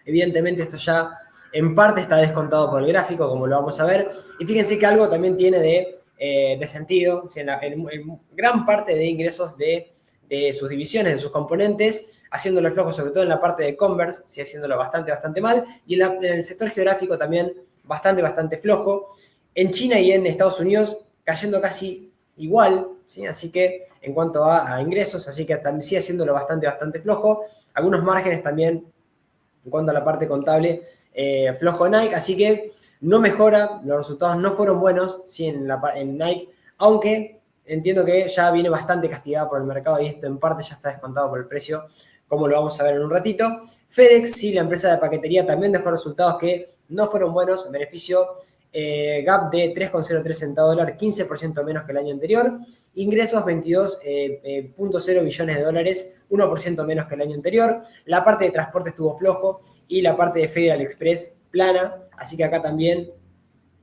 evidentemente esto ya en parte está descontado por el gráfico, como lo vamos a ver. Y fíjense que algo también tiene de sentido, ¿sí? en gran parte de ingresos de sus divisiones, de sus componentes, haciéndolo flojo, sobre todo en la parte de Converse, ¿sí? Haciéndolo bastante mal. Y en el sector geográfico también bastante flojo. En China y en Estados Unidos cayendo casi igual, ¿sí? Así que en cuanto a ingresos, así que también sigue haciéndolo bastante flojo. Algunos márgenes también en cuanto a la parte contable, flojo Nike, así que no mejora, los resultados no fueron buenos, ¿sí? en Nike, aunque entiendo que ya viene bastante castigado por el mercado y esto en parte ya está descontado por el precio, como lo vamos a ver en un ratito. FedEx, sí, la empresa de paquetería, también dejó resultados que no fueron buenos, beneficio gap de 3,03 centavos de dólar, 15% menos que el año anterior. Ingresos 22.0 billones de dólares, 1% menos que el año anterior. La parte de transporte estuvo flojo y la parte de Federal Express plana. Así que acá también,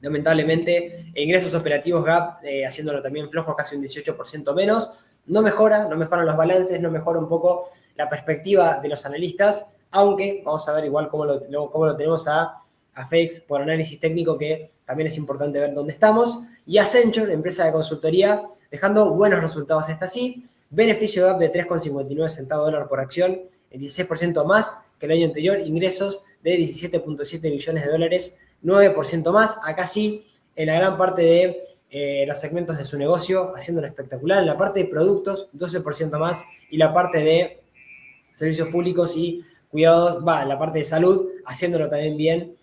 lamentablemente, ingresos operativos gap, haciéndolo también flojo, casi un 18% menos. No mejoran los balances, no mejora un poco la perspectiva de los analistas, aunque vamos a ver igual cómo lo tenemos a FedEx por análisis técnico, que también es importante ver dónde estamos. Y Accenture, empresa de consultoría, dejando buenos resultados esta sí. Beneficio gap de 3,59 centavos de dólar por acción, el 16% más que el año anterior. Ingresos de 17.7 billones de dólares, 9% más. Acá sí, en la gran parte de los segmentos de su negocio, haciéndolo espectacular. En la parte de productos, 12% más. Y la parte de servicios públicos y cuidados, la parte de salud, haciéndolo también bien,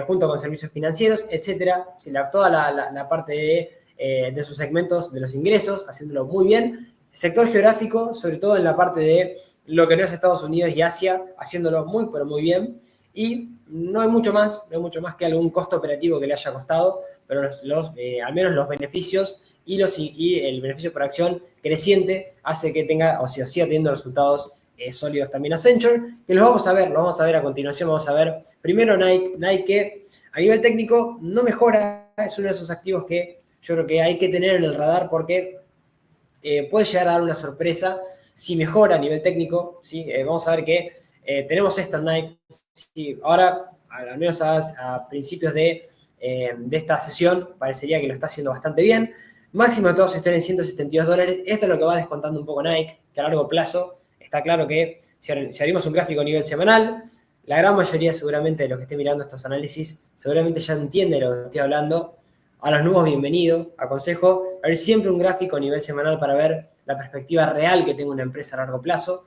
junto con servicios financieros, etcétera. Toda la parte de sus segmentos, de los ingresos, haciéndolo muy bien. Sector geográfico, sobre todo en la parte de lo que no es Estados Unidos y Asia, haciéndolo pero muy bien. Y no hay mucho más que algún costo operativo que le haya costado, pero al menos los beneficios y el beneficio por acción creciente hace que tenga o siga teniendo resultados sólidos también Accenture, que los vamos a ver a continuación. Vamos a ver primero Nike, que a nivel técnico no mejora, es uno de esos activos que yo creo que hay que tener en el radar porque puede llegar a dar una sorpresa si mejora a nivel técnico, ¿sí? Vamos a ver que tenemos esto en Nike, ¿sí? Ahora, al menos a principios de esta sesión, parecería que lo está haciendo bastante bien. Máximo de toda su historia en 172 dólares. Esto es lo que va descontando un poco Nike, que a largo plazo está claro que si abrimos un gráfico a nivel semanal, la gran mayoría seguramente de los que estén mirando estos análisis seguramente ya entiende lo que estoy hablando. A los nuevos, bienvenido. Aconsejo ver siempre un gráfico a nivel semanal para ver la perspectiva real que tenga una empresa a largo plazo.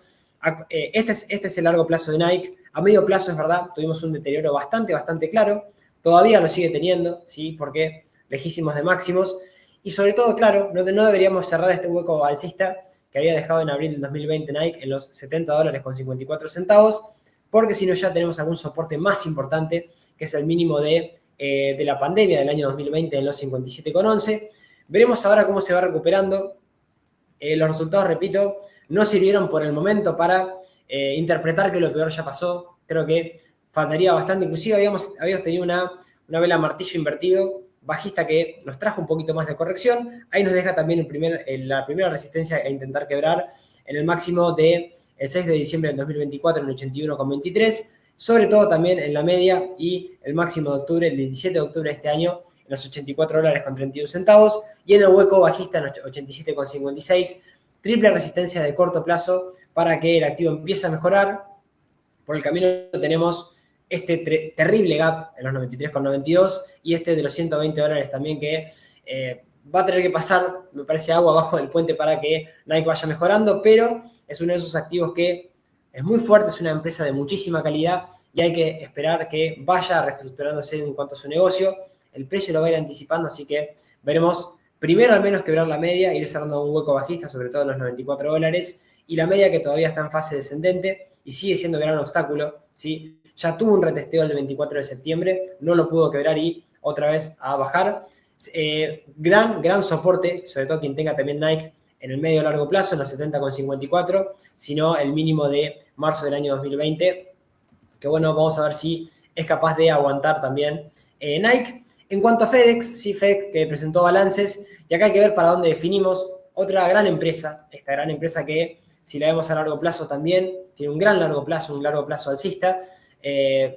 Este es el largo plazo de Nike. A medio plazo, es verdad, tuvimos un deterioro bastante claro. Todavía lo sigue teniendo, ¿sí? Porque lejísimos de máximos. Y sobre todo, claro, no deberíamos cerrar este hueco alcista que había dejado en abril del 2020 Nike en los 70 dólares con 54 centavos, porque si no ya tenemos algún soporte más importante, que es el mínimo de la pandemia del año 2020 en los 57,11. Veremos ahora cómo se va recuperando Los resultados, repito, no sirvieron por el momento para interpretar que lo peor ya pasó. Creo que faltaría bastante. Inclusive habíamos tenido una vela martillo invertido bajista que nos trajo un poquito más de corrección. Ahí nos deja también la primera resistencia a intentar quebrar en el máximo del 6 de diciembre del 2024 en 81,23. Sobre todo también en la media y el máximo de octubre, el 17 de octubre de este año, en los $84,31 y en el hueco bajista en 87,56. Triple resistencia de corto plazo para que el activo empiece a mejorar. Por el camino tenemos este terrible gap en los 93,92 y este de los $120 también que va a tener que pasar, me parece, agua abajo del puente para que Nike vaya mejorando, pero es uno de esos activos que es muy fuerte, es una empresa de muchísima calidad y hay que esperar que vaya reestructurándose en cuanto a su negocio. El precio lo va a ir anticipando, así que veremos primero al menos quebrar la media, ir cerrando un hueco bajista, sobre todo en los $94, y la media que todavía está en fase descendente y sigue siendo gran obstáculo, ¿sí? Ya tuvo un retesteo el 24 de septiembre, no lo pudo quebrar y otra vez a bajar. Gran soporte, sobre todo quien tenga también Nike en el medio largo plazo, en los 70,54, sino el mínimo de marzo del año 2020, que bueno, vamos a ver si es capaz de aguantar también Nike. En cuanto a FedEx, sí, FedEx que presentó balances, y acá hay que ver para dónde definimos otra gran empresa, esta gran empresa que, si la vemos a largo plazo también, tiene un largo plazo alcista,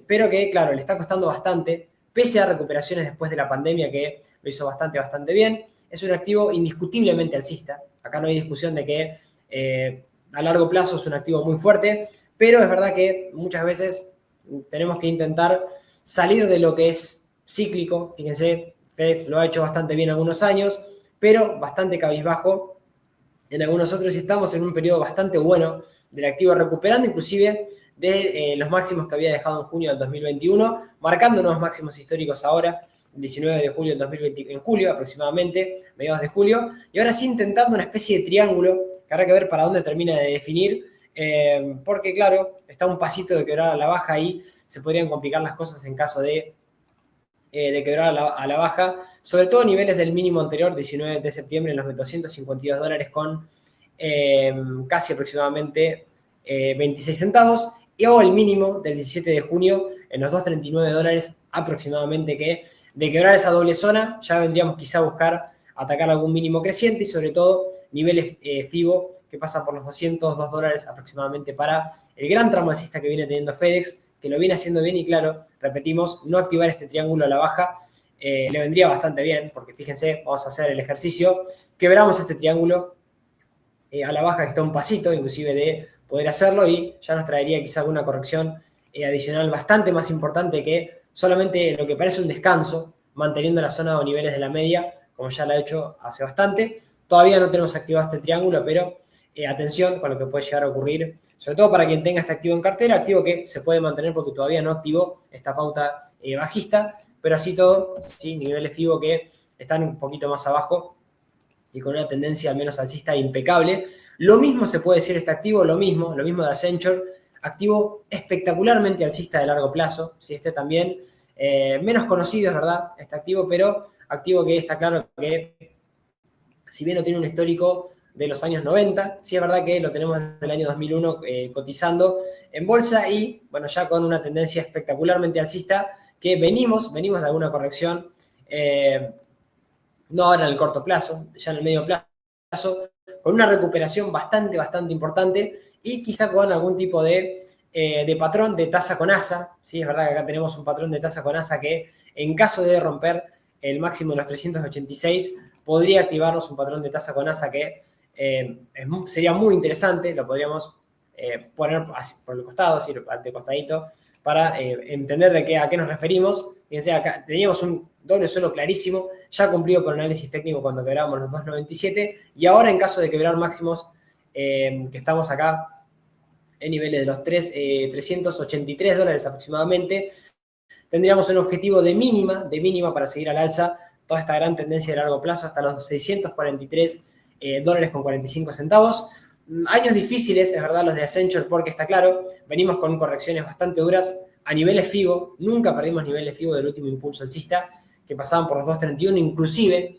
pero que, claro, le está costando bastante, pese a recuperaciones después de la pandemia, que lo hizo bastante bien. Es un activo indiscutiblemente alcista. Acá no hay discusión de que a largo plazo es un activo muy fuerte, pero es verdad que muchas veces tenemos que intentar salir de lo que es cíclico. Fíjense, FedEx lo ha hecho bastante bien algunos años, pero bastante cabizbajo en algunos otros, y estamos en un periodo bastante bueno del activo, recuperando inclusive de los máximos que había dejado en junio del 2021, marcando nuevos máximos históricos ahora, el 19 de julio del 2020, en julio aproximadamente, mediados de julio, y ahora sí intentando una especie de triángulo, que habrá que ver para dónde termina de definir, porque claro, está un pasito de quebrar a la baja y se podrían complicar las cosas en caso de quebrar a la baja, sobre todo niveles del mínimo anterior, 19 de septiembre, en los $252 con casi aproximadamente 26 centavos, y hago el mínimo del 17 de junio en los $239 aproximadamente, que de quebrar esa doble zona ya vendríamos quizá a buscar atacar algún mínimo creciente y sobre todo niveles FIBO que pasan por los $202 aproximadamente para el gran tramo alcista que viene teniendo FedEx, que lo viene haciendo bien y claro, repetimos, no activar este triángulo a la baja le vendría bastante bien, porque fíjense, vamos a hacer el ejercicio, quebramos este triángulo a la baja que está un pasito inclusive de poder hacerlo y ya nos traería quizá alguna corrección adicional bastante más importante que solamente lo que parece un descanso, manteniendo la zona o niveles de la media, como ya lo ha hecho hace bastante. Todavía no tenemos activado este triángulo, pero atención con lo que puede llegar a ocurrir, sobre todo para quien tenga este activo en cartera, activo que se puede mantener porque todavía no activó esta pauta bajista, pero así todo, ¿sí? Niveles FIBO que están un poquito más abajo y con una tendencia al menos alcista impecable. Lo mismo se puede decir este activo, lo mismo de Accenture, activo espectacularmente alcista de largo plazo, ¿sí? Este también menos conocido, es verdad, este activo, pero activo que está claro que si bien no tiene un histórico de los años 90, sí es verdad que lo tenemos desde el año 2001 cotizando en bolsa y, bueno, ya con una tendencia espectacularmente alcista que venimos de alguna corrección, no ahora en el corto plazo, ya en el medio plazo, con una recuperación bastante importante y quizá con algún tipo de patrón de tasa con asa, ¿sí? Es verdad que acá tenemos un patrón de tasa con asa que en caso de romper el máximo de los 386 podría activarnos un patrón de tasa con asa que sería muy interesante, lo podríamos poner así por el costado, así de costadito, para entender a qué nos referimos. Fíjense, acá teníamos un doble suelo clarísimo, ya cumplido por análisis técnico cuando quebramos los 297, y ahora en caso de quebrar máximos, que estamos acá en niveles de los $383 aproximadamente, tendríamos un objetivo de mínima para seguir al alza toda esta gran tendencia de largo plazo hasta los $643 con 45 centavos. Años difíciles, es verdad, los de Accenture, porque está claro, venimos con correcciones bastante duras a niveles FIBO, nunca perdimos niveles FIBO del último impulso alcista, que pasaban por los 231, inclusive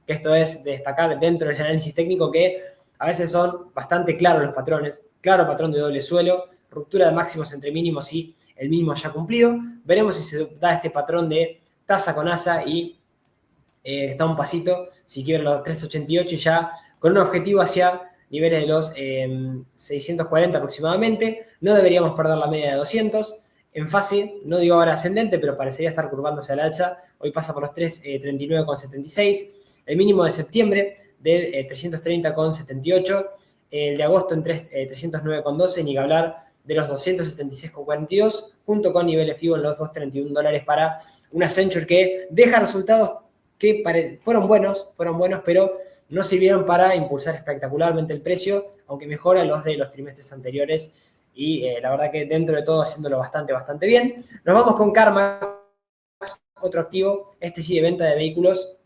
que esto es de destacar dentro del análisis técnico que a veces son bastante claros los patrones. Claro patrón de doble suelo, ruptura de máximos entre mínimos y el mínimo ya cumplido. Veremos si se da este patrón de tasa con asa y está un pasito, si quieren los 388 y ya con un objetivo hacia niveles de los 640 aproximadamente. No deberíamos perder la media de 200. En fase, no digo ahora ascendente, pero parecería estar curvándose al alza. Hoy pasa por los 339,76. El mínimo de septiembre del 330,78. El de agosto en 309,12. Ni que hablar de los 276,42, junto con niveles FIBO en los $231 para una Accenture que deja resultados que fueron buenos, pero no sirvieron para impulsar espectacularmente el precio, aunque mejora los de los trimestres anteriores y la verdad que dentro de todo haciéndolo bastante bien. Nos vamos con CarMax, otro activo, este sí de venta de vehículos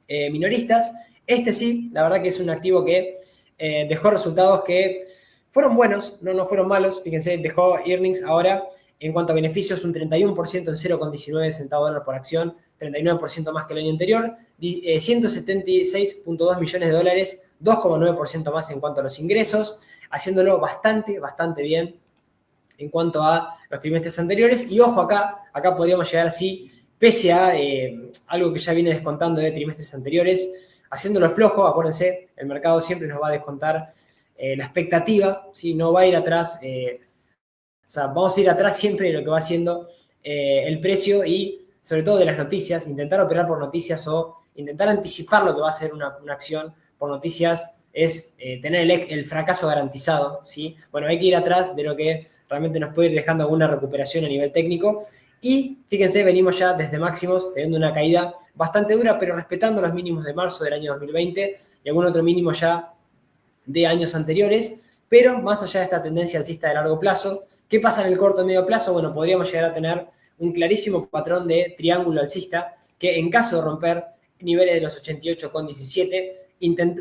minoristas. Este sí, la verdad que es un activo que dejó resultados que fueron buenos, no fueron malos. Fíjense, dejó earnings ahora en cuanto a beneficios un 31% en 0,19 centavos de dólar por acción, 39% más que el año anterior, 176,2 millones de dólares, 2,9% más en cuanto a los ingresos, haciéndolo bastante bien en cuanto a los trimestres anteriores. Y ojo acá podríamos llegar así, pese a algo que ya viene descontando de trimestres anteriores, haciéndolo flojo. Acuérdense, el mercado siempre nos va a descontar la expectativa, ¿sí? No va a ir atrás, o sea, vamos a ir atrás siempre de lo que va haciendo el precio y sobre todo de las noticias. Intentar operar por noticias o intentar anticipar lo que va a ser una acción por noticias es tener el fracaso garantizado, ¿sí? Bueno, hay que ir atrás de lo que realmente nos puede ir dejando alguna recuperación a nivel técnico. Y fíjense, venimos ya desde máximos, teniendo una caída bastante dura, pero respetando los mínimos de marzo del año 2020 y algún otro mínimo ya de años anteriores. Pero más allá de esta tendencia alcista de largo plazo, ¿qué pasa en el corto y medio plazo? Bueno, podríamos llegar a tener un clarísimo patrón de triángulo alcista que en caso de romper niveles de los 88,17,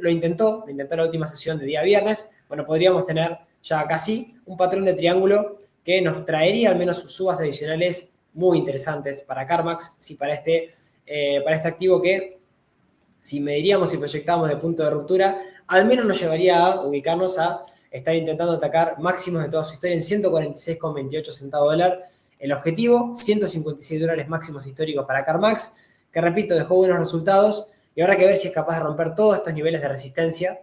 lo intentó la última sesión de día viernes. Bueno, podríamos tener ya casi un patrón de triángulo que nos traería al menos subas adicionales muy interesantes para CarMax, sí, para este activo que, si mediríamos y proyectamos de punto de ruptura, al menos nos llevaría a ubicarnos a estar intentando atacar máximos de toda su historia en 146,28 centavos de dólar. El objetivo, $156 máximos históricos para CarMax, que repito, dejó buenos resultados y habrá que ver si es capaz de romper todos estos niveles de resistencia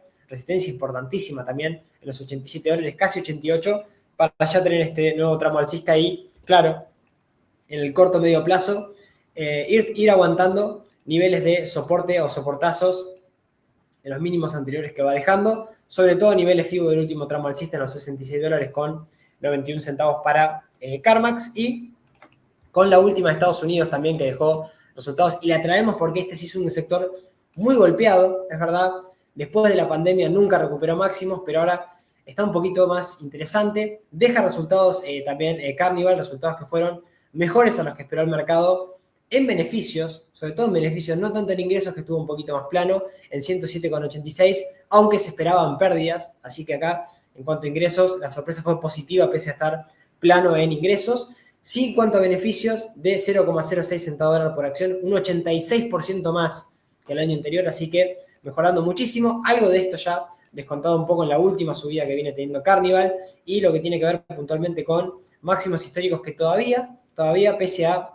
importantísima también en los $87, casi 88, para ya tener este nuevo tramo alcista y, claro, en el corto medio plazo, ir aguantando niveles de soporte o soportazos en los mínimos anteriores que va dejando, sobre todo niveles FIBO del último tramo alcista en los $66 con 91 centavos para CarMax, y con la última de Estados Unidos también que dejó resultados, y la traemos porque este sí es un sector muy golpeado, es verdad, después de la pandemia nunca recuperó máximos, pero ahora está un poquito más interesante, deja resultados también Carnival, resultados que fueron mejores a los que esperó el mercado en beneficios, sobre todo en beneficios, no tanto en ingresos, que estuvo un poquito más plano, en 107,86, aunque se esperaban pérdidas, así que acá, en cuanto a ingresos, la sorpresa fue positiva, pese a estar plano en ingresos. Sí, en cuanto a beneficios, de 0,06 centavos de dólar por acción, un 86% más que el año anterior, así que mejorando muchísimo. Algo de esto ya descontado un poco en la última subida que viene teniendo Carnival, y lo que tiene que ver puntualmente con máximos históricos que todavía, pese a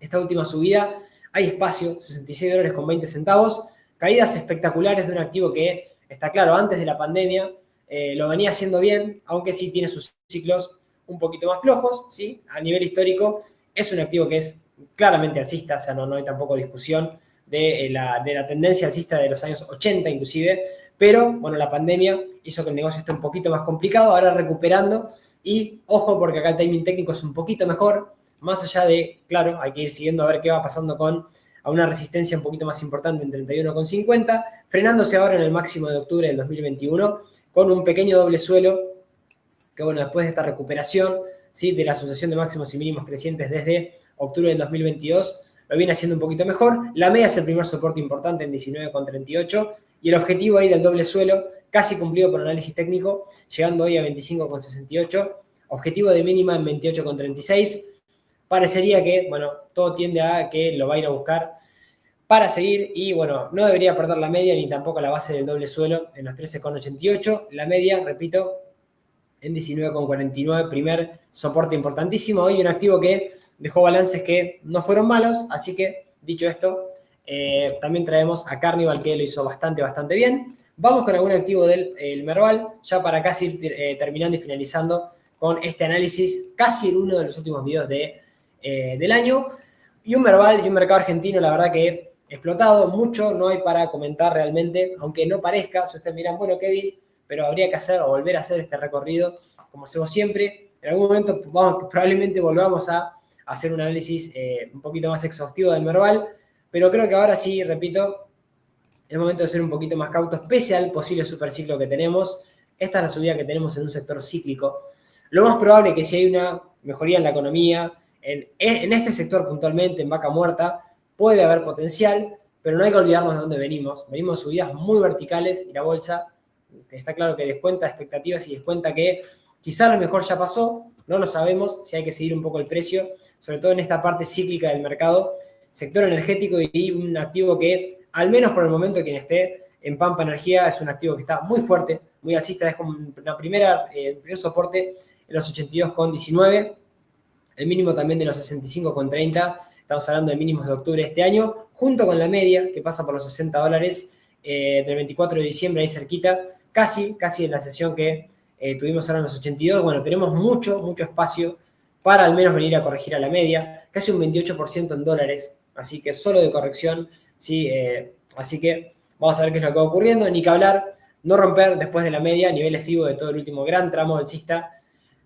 esta última subida, hay espacio, $66,20, caídas espectaculares de un activo que, está claro, antes de la pandemia lo venía haciendo bien, aunque sí tiene sus ciclos un poquito más flojos, ¿sí? A nivel histórico es un activo que es claramente alcista, o sea, no hay tampoco discusión de la tendencia alcista de los años 80 inclusive, pero bueno, la pandemia hizo que el negocio esté un poquito más complicado, ahora recuperando, y ojo porque acá el timing técnico es un poquito mejor, más allá de, claro, hay que ir siguiendo a ver qué va pasando a una resistencia un poquito más importante en 31,50, frenándose ahora en el máximo de octubre del 2021, con un pequeño doble suelo, que bueno, después de esta recuperación, ¿sí?, de la asociación de máximos y mínimos crecientes desde octubre del 2022, lo viene haciendo un poquito mejor. La media es el primer soporte importante en 19,38, y el objetivo ahí del doble suelo, casi cumplido por análisis técnico, llegando hoy a 25,68, objetivo de mínima en 28,36. Parecería que, bueno, todo tiende a que lo va a ir a buscar para seguir y bueno, no debería perder la media ni tampoco la base del doble suelo en los 13,88. La media, repito, en 19,49, primer soporte importantísimo. Hoy un activo que dejó balances que no fueron malos, así que dicho esto, también traemos a Carnival que lo hizo bastante bien. Vamos con algún activo del Merval, ya para casi ir terminando y finalizando con este análisis, casi en uno de los últimos videos del año. Y un Merval y un mercado argentino, la verdad que explotado, mucho no hay para comentar realmente, aunque no parezca. Si ustedes miran, bueno, Kevin, pero habría que hacer o volver a hacer este recorrido como hacemos siempre. En algún momento probablemente volvamos a hacer un análisis un poquito más exhaustivo del Merval, pero creo que ahora sí, repito, es momento de ser un poquito más cautos, pese al posible superciclo que tenemos. Esta es la subida que tenemos en un sector cíclico. Lo más probable es que si hay una mejoría en la economía, en este sector puntualmente, en vaca muerta, puede haber potencial, pero no hay que olvidarnos de dónde venimos. Venimos subidas muy verticales y la bolsa está claro que descuenta expectativas y descuenta que quizá lo mejor ya pasó, no lo sabemos, si hay que seguir un poco el precio, sobre todo en esta parte cíclica del mercado, sector energético y un activo que, al menos por el momento, quien esté en Pampa Energía, es un activo que está muy fuerte, muy alcista, es como el primer soporte en los 82,19, el mínimo también de los 65,30, estamos hablando de mínimos de octubre de este año, junto con la media que pasa por los $60 del 24 de diciembre, ahí cerquita, casi en la sesión que tuvimos ahora en los 82. Bueno, tenemos mucho espacio para al menos venir a corregir a la media, casi un 28% en dólares, así que solo de corrección, ¿sí? Así que vamos a ver qué es lo que va ocurriendo, ni que hablar, no romper después de la media niveles FIBO de todo el último gran tramo alcista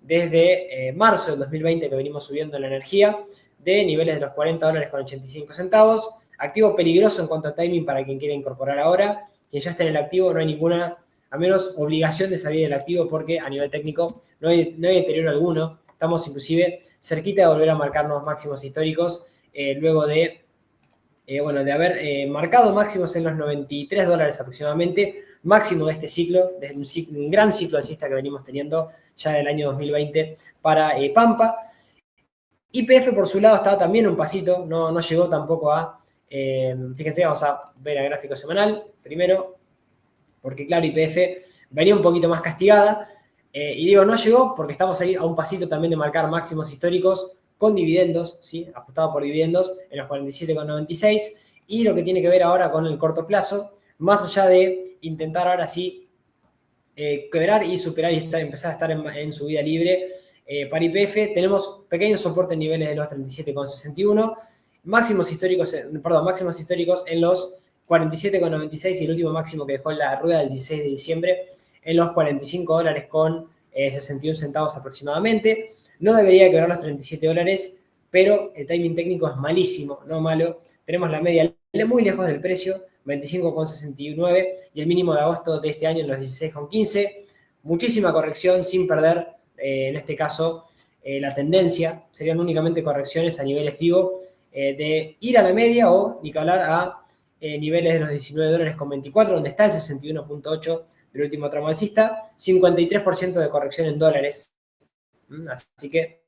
desde marzo del 2020 que venimos subiendo la energía, de niveles de los $40,85, activo peligroso en cuanto a timing para quien quiera incorporar ahora. Quien ya está en el activo, no hay ninguna, a menos obligación de salir del activo porque a nivel técnico no hay deterioro alguno. Estamos inclusive cerquita de volver a marcar nuevos máximos históricos luego de haber marcado máximos en los $93 aproximadamente, máximo de este ciclo, desde un gran ciclo alcista que venimos teniendo ya del año 2020 para Pampa. YPF por su lado estaba también un pasito, no llegó tampoco a, fíjense, vamos a ver el gráfico semanal primero, porque claro, YPF venía un poquito más castigada, y digo, no llegó porque estamos ahí a un pasito también de marcar máximos históricos con dividendos, ¿sí? Ajustado por dividendos en los 47,96, y lo que tiene que ver ahora con el corto plazo, más allá de intentar ahora sí quebrar y superar y empezar a estar en subida libre. Para YPF tenemos pequeños soportes en niveles de los 37,61, máximos históricos en los 47,96 y el último máximo que dejó en la rueda del 16 de diciembre en los $45,61 aproximadamente. No debería quebrar los $37, pero el timing técnico es malísimo, no malo. Tenemos la media muy lejos del precio, 25,69, y el mínimo de agosto de este año en los 16,15. Muchísima corrección sin perder, en este caso, la tendencia. Serían únicamente correcciones a niveles FIBO de ir a la media o ni que hablar a niveles de los $19,24, donde está el 61,8 del último tramo alcista, 53% de corrección en dólares. Así que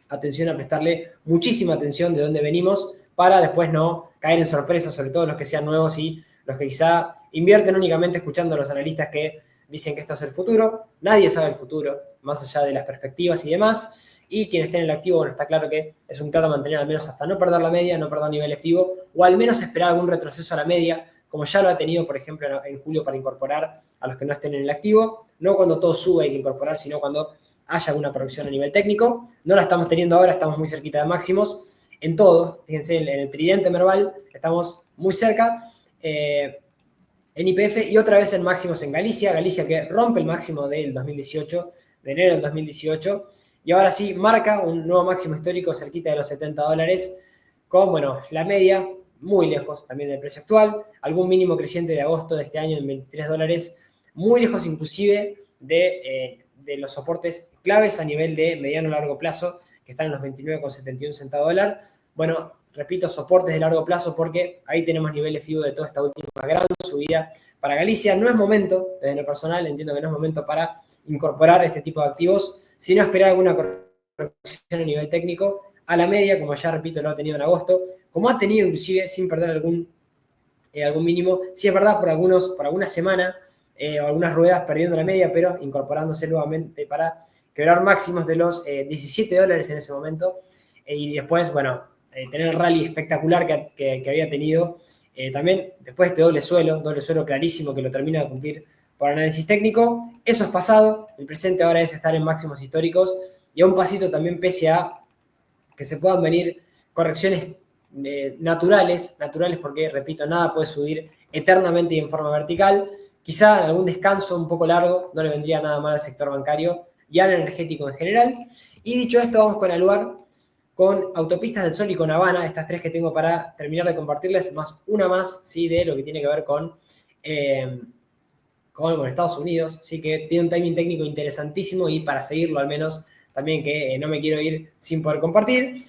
atención a prestarle muchísima atención de dónde venimos para después no caer en sorpresas, sobre todo los que sean nuevos y los que quizá invierten únicamente escuchando a los analistas que dicen que esto es el futuro. Nadie sabe el futuro, más allá de las perspectivas y demás. Y quien esté en el activo, bueno, está claro que es un claro mantener al menos hasta no perder la media, no perder niveles FIBO, o al menos esperar algún retroceso a la media, como ya lo ha tenido, por ejemplo, en julio para incorporar a los que no estén en el activo. No cuando todo sube hay que incorporar, sino cuando haya alguna corrección a nivel técnico. No la estamos teniendo ahora, estamos muy cerquita de máximos en todo. Fíjense, en el tridente Merval estamos muy cerca. En YPF y otra vez en máximos en Galicia que rompe el máximo del 2018, de enero del 2018, y ahora sí marca un nuevo máximo histórico cerquita de los $70, con, bueno, la media muy lejos también del precio actual, algún mínimo creciente de agosto de este año en $23, muy lejos inclusive de los soportes claves a nivel de mediano largo plazo, que están en los 29,71 centavos dólar. Bueno, repito, soportes de largo plazo porque ahí tenemos niveles FIBO de toda esta última gran subida para Galicia. No es momento, desde lo personal, entiendo que no es momento para incorporar este tipo de activos, sino esperar alguna corrección a nivel técnico a la media, como ya repito, lo ha tenido en agosto, como ha tenido inclusive sin perder algún mínimo. Sí es verdad, por alguna semana o algunas ruedas perdiendo la media, pero incorporándose nuevamente para quebrar máximos de los $17 en ese momento. Y después, bueno, tener el rally espectacular que había tenido. También después este doble suelo clarísimo que lo termina de cumplir por análisis técnico. Eso es pasado, el presente ahora es estar en máximos históricos y a un pasito también pese a que se puedan venir correcciones naturales porque, repito, nada puede subir eternamente y en forma vertical. Quizá algún descanso un poco largo no le vendría nada mal al sector bancario y al energético en general. Y dicho esto, vamos con Aluar, con Autopistas del Sol y con Habana, estas tres que tengo para terminar de compartirles, más una más, ¿sí? De lo que tiene que ver con Estados Unidos, ¿sí? Que tiene un timing técnico interesantísimo y para seguirlo al menos también que no me quiero ir sin poder compartir.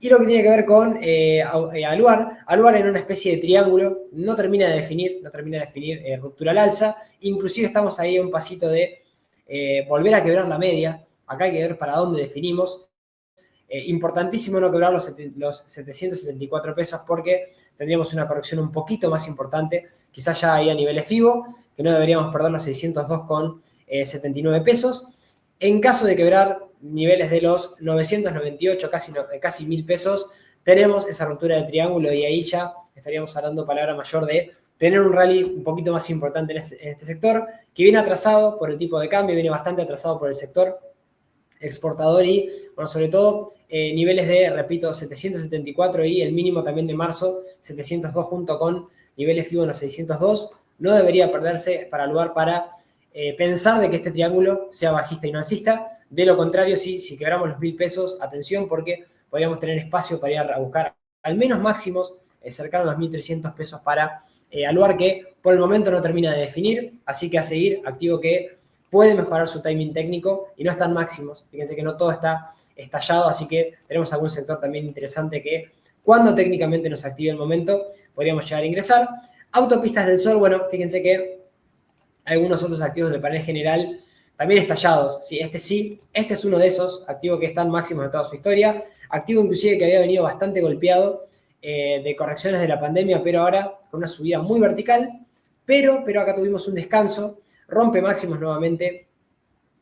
Y lo que tiene que ver con Aluar en una especie de triángulo, no termina de definir ruptura al alza, inclusive estamos ahí a un pasito de volver a quebrar la media, acá hay que ver para dónde definimos. Importantísimo no quebrar los 774 pesos porque tendríamos una corrección un poquito más importante, quizás ya ahí a niveles FIBO, que no deberíamos perder los 602,79 pesos. En caso de quebrar niveles de los 998, casi 1.000 pesos, tenemos esa ruptura de triángulo y ahí ya estaríamos hablando palabra mayor de tener un rally un poquito más importante en este sector, que viene atrasado por el tipo de cambio, viene bastante atrasado por el sector exportador y, bueno, sobre todo niveles de, repito, 774 y el mínimo también de marzo, 702 junto con niveles FIBO en los 602, no debería perderse para lugar para pensar de que este triángulo sea bajista y no alcista. De lo contrario, sí, si quebramos los 1.000 pesos, atención porque podríamos tener espacio para ir a buscar al menos máximos cercanos a los 1.300 pesos para Aluar, que por el momento no termina de definir, así que a seguir, activo que puede mejorar su timing técnico y no están máximos. Fíjense que no todo está estallado, así que tenemos algún sector también interesante que cuando técnicamente nos active el momento podríamos llegar a ingresar. Autopistas del Sol, bueno, fíjense que algunos otros activos del panel general también estallados. Sí, este es uno de esos activos que están máximos de toda su historia. Activo inclusive que había venido bastante golpeado de correcciones de la pandemia, pero ahora con una subida muy vertical. Pero acá tuvimos un descanso, rompe máximos nuevamente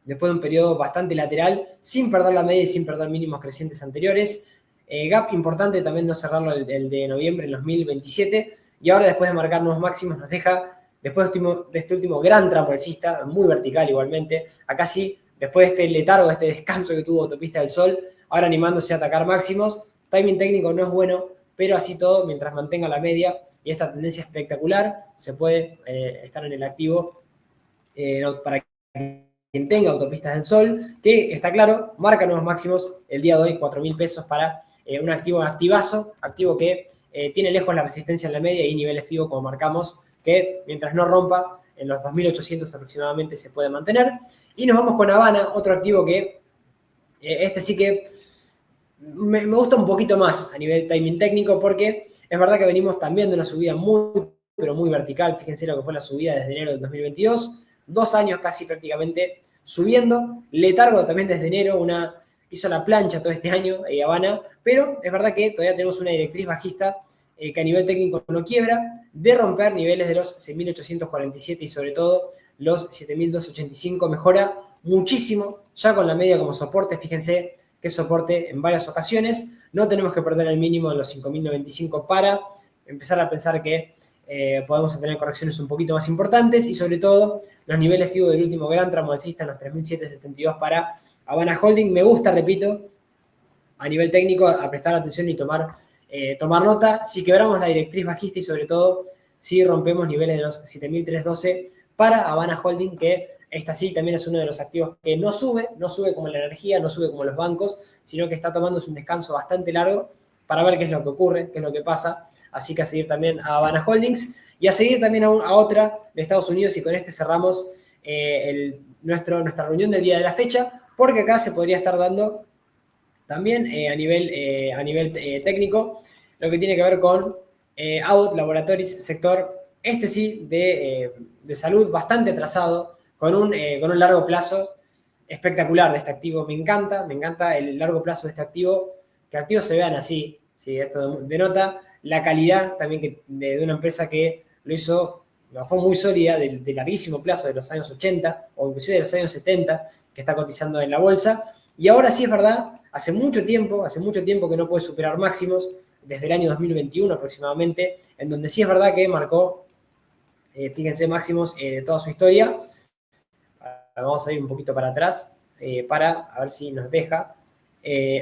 después de un periodo bastante lateral, sin perder la media y sin perder mínimos crecientes anteriores. Gap importante también no cerrarlo el de noviembre en los 1027. Y ahora después de marcar nuevos máximos nos deja, después de este último gran tramo alcista, muy vertical igualmente, acá sí, después de este letargo, de este descanso que tuvo Autopista del Sol, ahora animándose a atacar máximos. Timing técnico no es bueno, pero así todo, mientras mantenga la media y esta tendencia espectacular, se puede estar en el activo para quien tenga Autopistas del Sol, que está claro, marca nuevos máximos el día de hoy, 4.000 pesos para un activazo, activo que tiene lejos la resistencia en la media y niveles FIBO como marcamos, que mientras no rompa en los 2.800 aproximadamente se puede mantener. Y nos vamos con Habana, otro activo que este sí que me gusta un poquito más a nivel timing técnico porque es verdad que venimos también de una subida pero muy vertical. Fíjense lo que fue la subida desde enero del 2022. 2 años casi prácticamente subiendo. Letargo también desde enero, hizo la plancha todo este año Habana, pero es verdad que todavía tenemos una directriz bajista que a nivel técnico no quiebra, de romper niveles de los 6.847 y sobre todo los 7.285 mejora muchísimo, ya con la media como soporte. Fíjense que soporte en varias ocasiones. No tenemos que perder el mínimo de los 5.095 para empezar a pensar que podemos tener correcciones un poquito más importantes y sobre todo los niveles FIBO del último gran tramo alcista en los 3.772 para Habana Holding. Me gusta, repito, a nivel técnico a prestar atención y tomar nota. Si quebramos la directriz bajista y sobre todo si rompemos niveles de los 7.312 para Habana Holding, que esta sí también es uno de los activos que no sube como la energía, no sube como los bancos, sino que está tomándose un descanso bastante largo para ver qué es lo que ocurre, qué es lo que pasa. Así que a seguir también a Habana Holdings y a seguir también a otra de Estados Unidos, y con este cerramos nuestra reunión del día de la fecha, porque acá se podría estar dando también a nivel técnico lo que tiene que ver con Abbott Laboratories, sector este sí de salud bastante atrasado, con un largo plazo espectacular de este activo. Me encanta el largo plazo de este activo, que activos se vean así, ¿sí? Esto denota la calidad también de una empresa que lo hizo, lo fue muy sólida, de larguísimo plazo, de los años 80 o inclusive de los años 70, que está cotizando en la bolsa. Y ahora sí es verdad, hace mucho tiempo que no puede superar máximos, desde el año 2021 aproximadamente, en donde sí es verdad que marcó, fíjense, máximos de toda su historia. Vamos a ir un poquito para atrás para a ver si nos deja.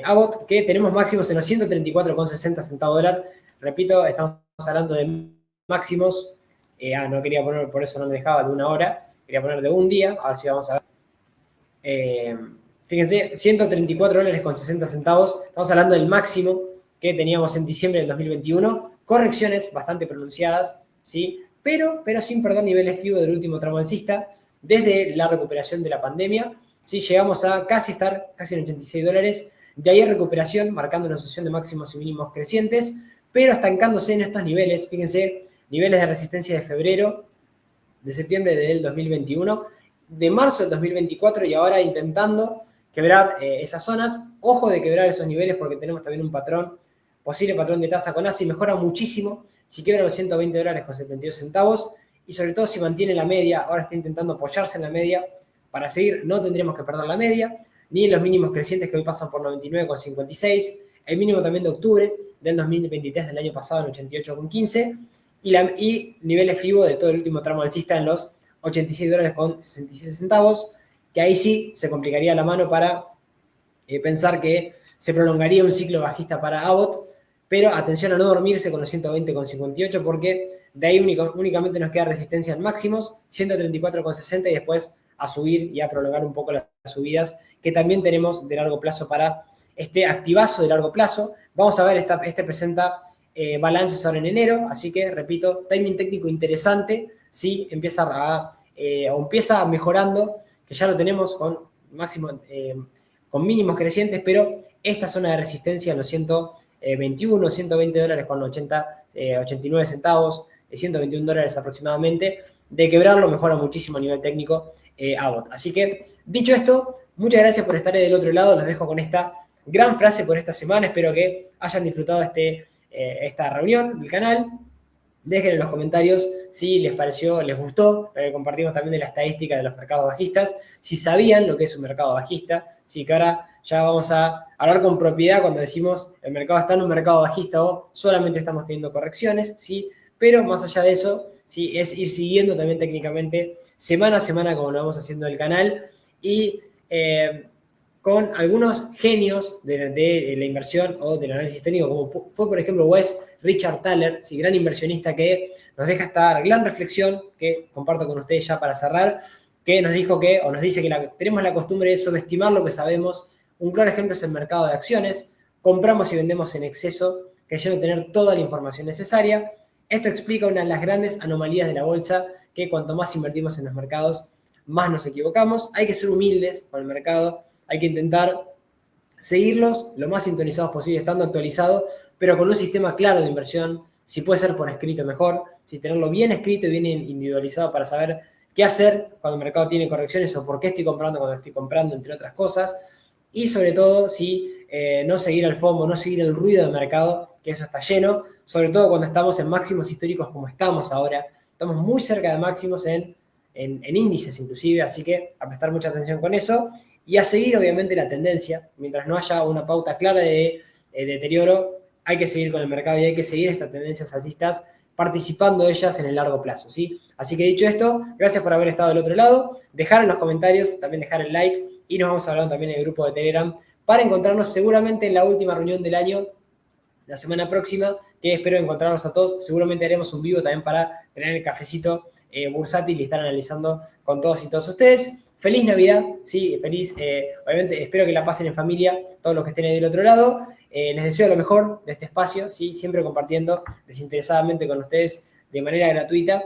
Abbott, que tenemos máximos en los 134,60 centavos dólar. Repito, estamos hablando de máximos. No quería poner, por eso no me dejaba de una hora. Quería poner de un día, a ver si vamos a ver. Fíjense, 134 dólares con 60 centavos. Estamos hablando del máximo que teníamos en diciembre del 2021. Correcciones bastante pronunciadas, ¿sí? Pero sin perder niveles FIBO del último tramo alcista. Desde la recuperación de la pandemia, ¿sí? Llegamos a estar casi en 86 dólares. De ahí recuperación, marcando una sucesión de máximos y mínimos crecientes, pero estancándose en estos niveles. Fíjense, niveles de resistencia de febrero, de septiembre del 2021, de marzo del 2024 y ahora intentando quebrar esas zonas. Ojo de quebrar esos niveles porque tenemos también un patrón, posible patrón de tasa con ASI, mejora muchísimo si quiebra los 120 dólares con 72 centavos y sobre todo si mantiene la media. Ahora está intentando apoyarse en la media para seguir. No tendremos que perder la media, ni en los mínimos crecientes que hoy pasan por 99,56, el mínimo también de octubre del 2023 del año pasado en 88,15 y niveles FIBO de todo el último tramo alcista en los 86 dólares con 67 centavos, que ahí sí se complicaría la mano para pensar que se prolongaría un ciclo bajista para Abbott, pero atención a no dormirse con los 120,58 porque de ahí únicamente nos queda resistencia en máximos, 134,60 y después a subir y a prolongar un poco las subidas que también tenemos de largo plazo para este activazo de largo plazo. Vamos a ver, este presenta balances ahora en enero, así que repito, timing técnico interesante, sí, empieza mejorando, que ya lo tenemos con máximo, con mínimos crecientes, pero esta zona de resistencia en los 121, 120 dólares con 89 centavos, 121 dólares aproximadamente, de quebrarlo mejora muchísimo a nivel técnico Abbott. Así que, dicho esto, muchas gracias por estar del otro lado, los dejo con esta gran frase por esta semana, espero que hayan disfrutado esta reunión del canal. Dejen en los comentarios si les pareció, les gustó, compartimos también de la estadística de los mercados bajistas, si sabían lo que es un mercado bajista, si que ahora ya vamos a hablar con propiedad cuando decimos el mercado está en un mercado bajista o solamente estamos teniendo correcciones, ¿sí? Pero más allá de eso, ¿sí? Es ir siguiendo también técnicamente semana a semana como lo vamos haciendo en el canal y con algunos genios de la inversión o del análisis técnico, como fue, por ejemplo, Richard Thaler, ¿sí? Gran inversionista que nos deja esta gran reflexión que comparto con ustedes ya para cerrar, que nos dijo que, o nos dice que tenemos la costumbre de subestimar lo que sabemos. Un claro ejemplo es el mercado de acciones. Compramos y vendemos en exceso, creyendo tener toda la información necesaria. Esto explica una de las grandes anomalías de la bolsa, que cuanto más invertimos en los mercados, más nos equivocamos. Hay que ser humildes con el mercado, hay que intentar seguirlos lo más sintonizados posible, estando actualizado, pero con un sistema claro de inversión. Si puede ser por escrito, mejor. Si tenerlo bien escrito y bien individualizado para saber qué hacer cuando el mercado tiene correcciones o por qué estoy comprando cuando estoy comprando, entre otras cosas. Y sobre todo, no seguir el FOMO, no seguir el ruido del mercado, que eso está lleno, sobre todo cuando estamos en máximos históricos como estamos ahora. Estamos muy cerca de máximos en índices inclusive, así que a prestar mucha atención con eso y a seguir obviamente la tendencia. Mientras no haya una pauta clara de deterioro, hay que seguir con el mercado y hay que seguir estas tendencias alcistas, participando de ellas en el largo plazo, ¿sí? Así que dicho esto, gracias por haber estado del otro lado, dejar en los comentarios, también dejar el like y nos vamos a hablar también en el grupo de Telegram para encontrarnos seguramente en la última reunión del año, la semana próxima, que espero encontrarnos a todos. Seguramente haremos un vivo también para tener el cafecito bursátil y estar analizando con todos y todas ustedes. Feliz Navidad, sí, feliz, obviamente espero que la pasen en familia, todos los que estén ahí del otro lado. Les deseo lo mejor de este espacio, ¿sí? Siempre compartiendo desinteresadamente con ustedes de manera gratuita.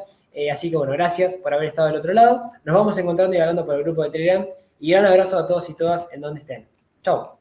Así que bueno, gracias por haber estado del otro lado. Nos vamos encontrando y hablando por el grupo de Telegram. Y gran abrazo a todos y todas en donde estén. Chau.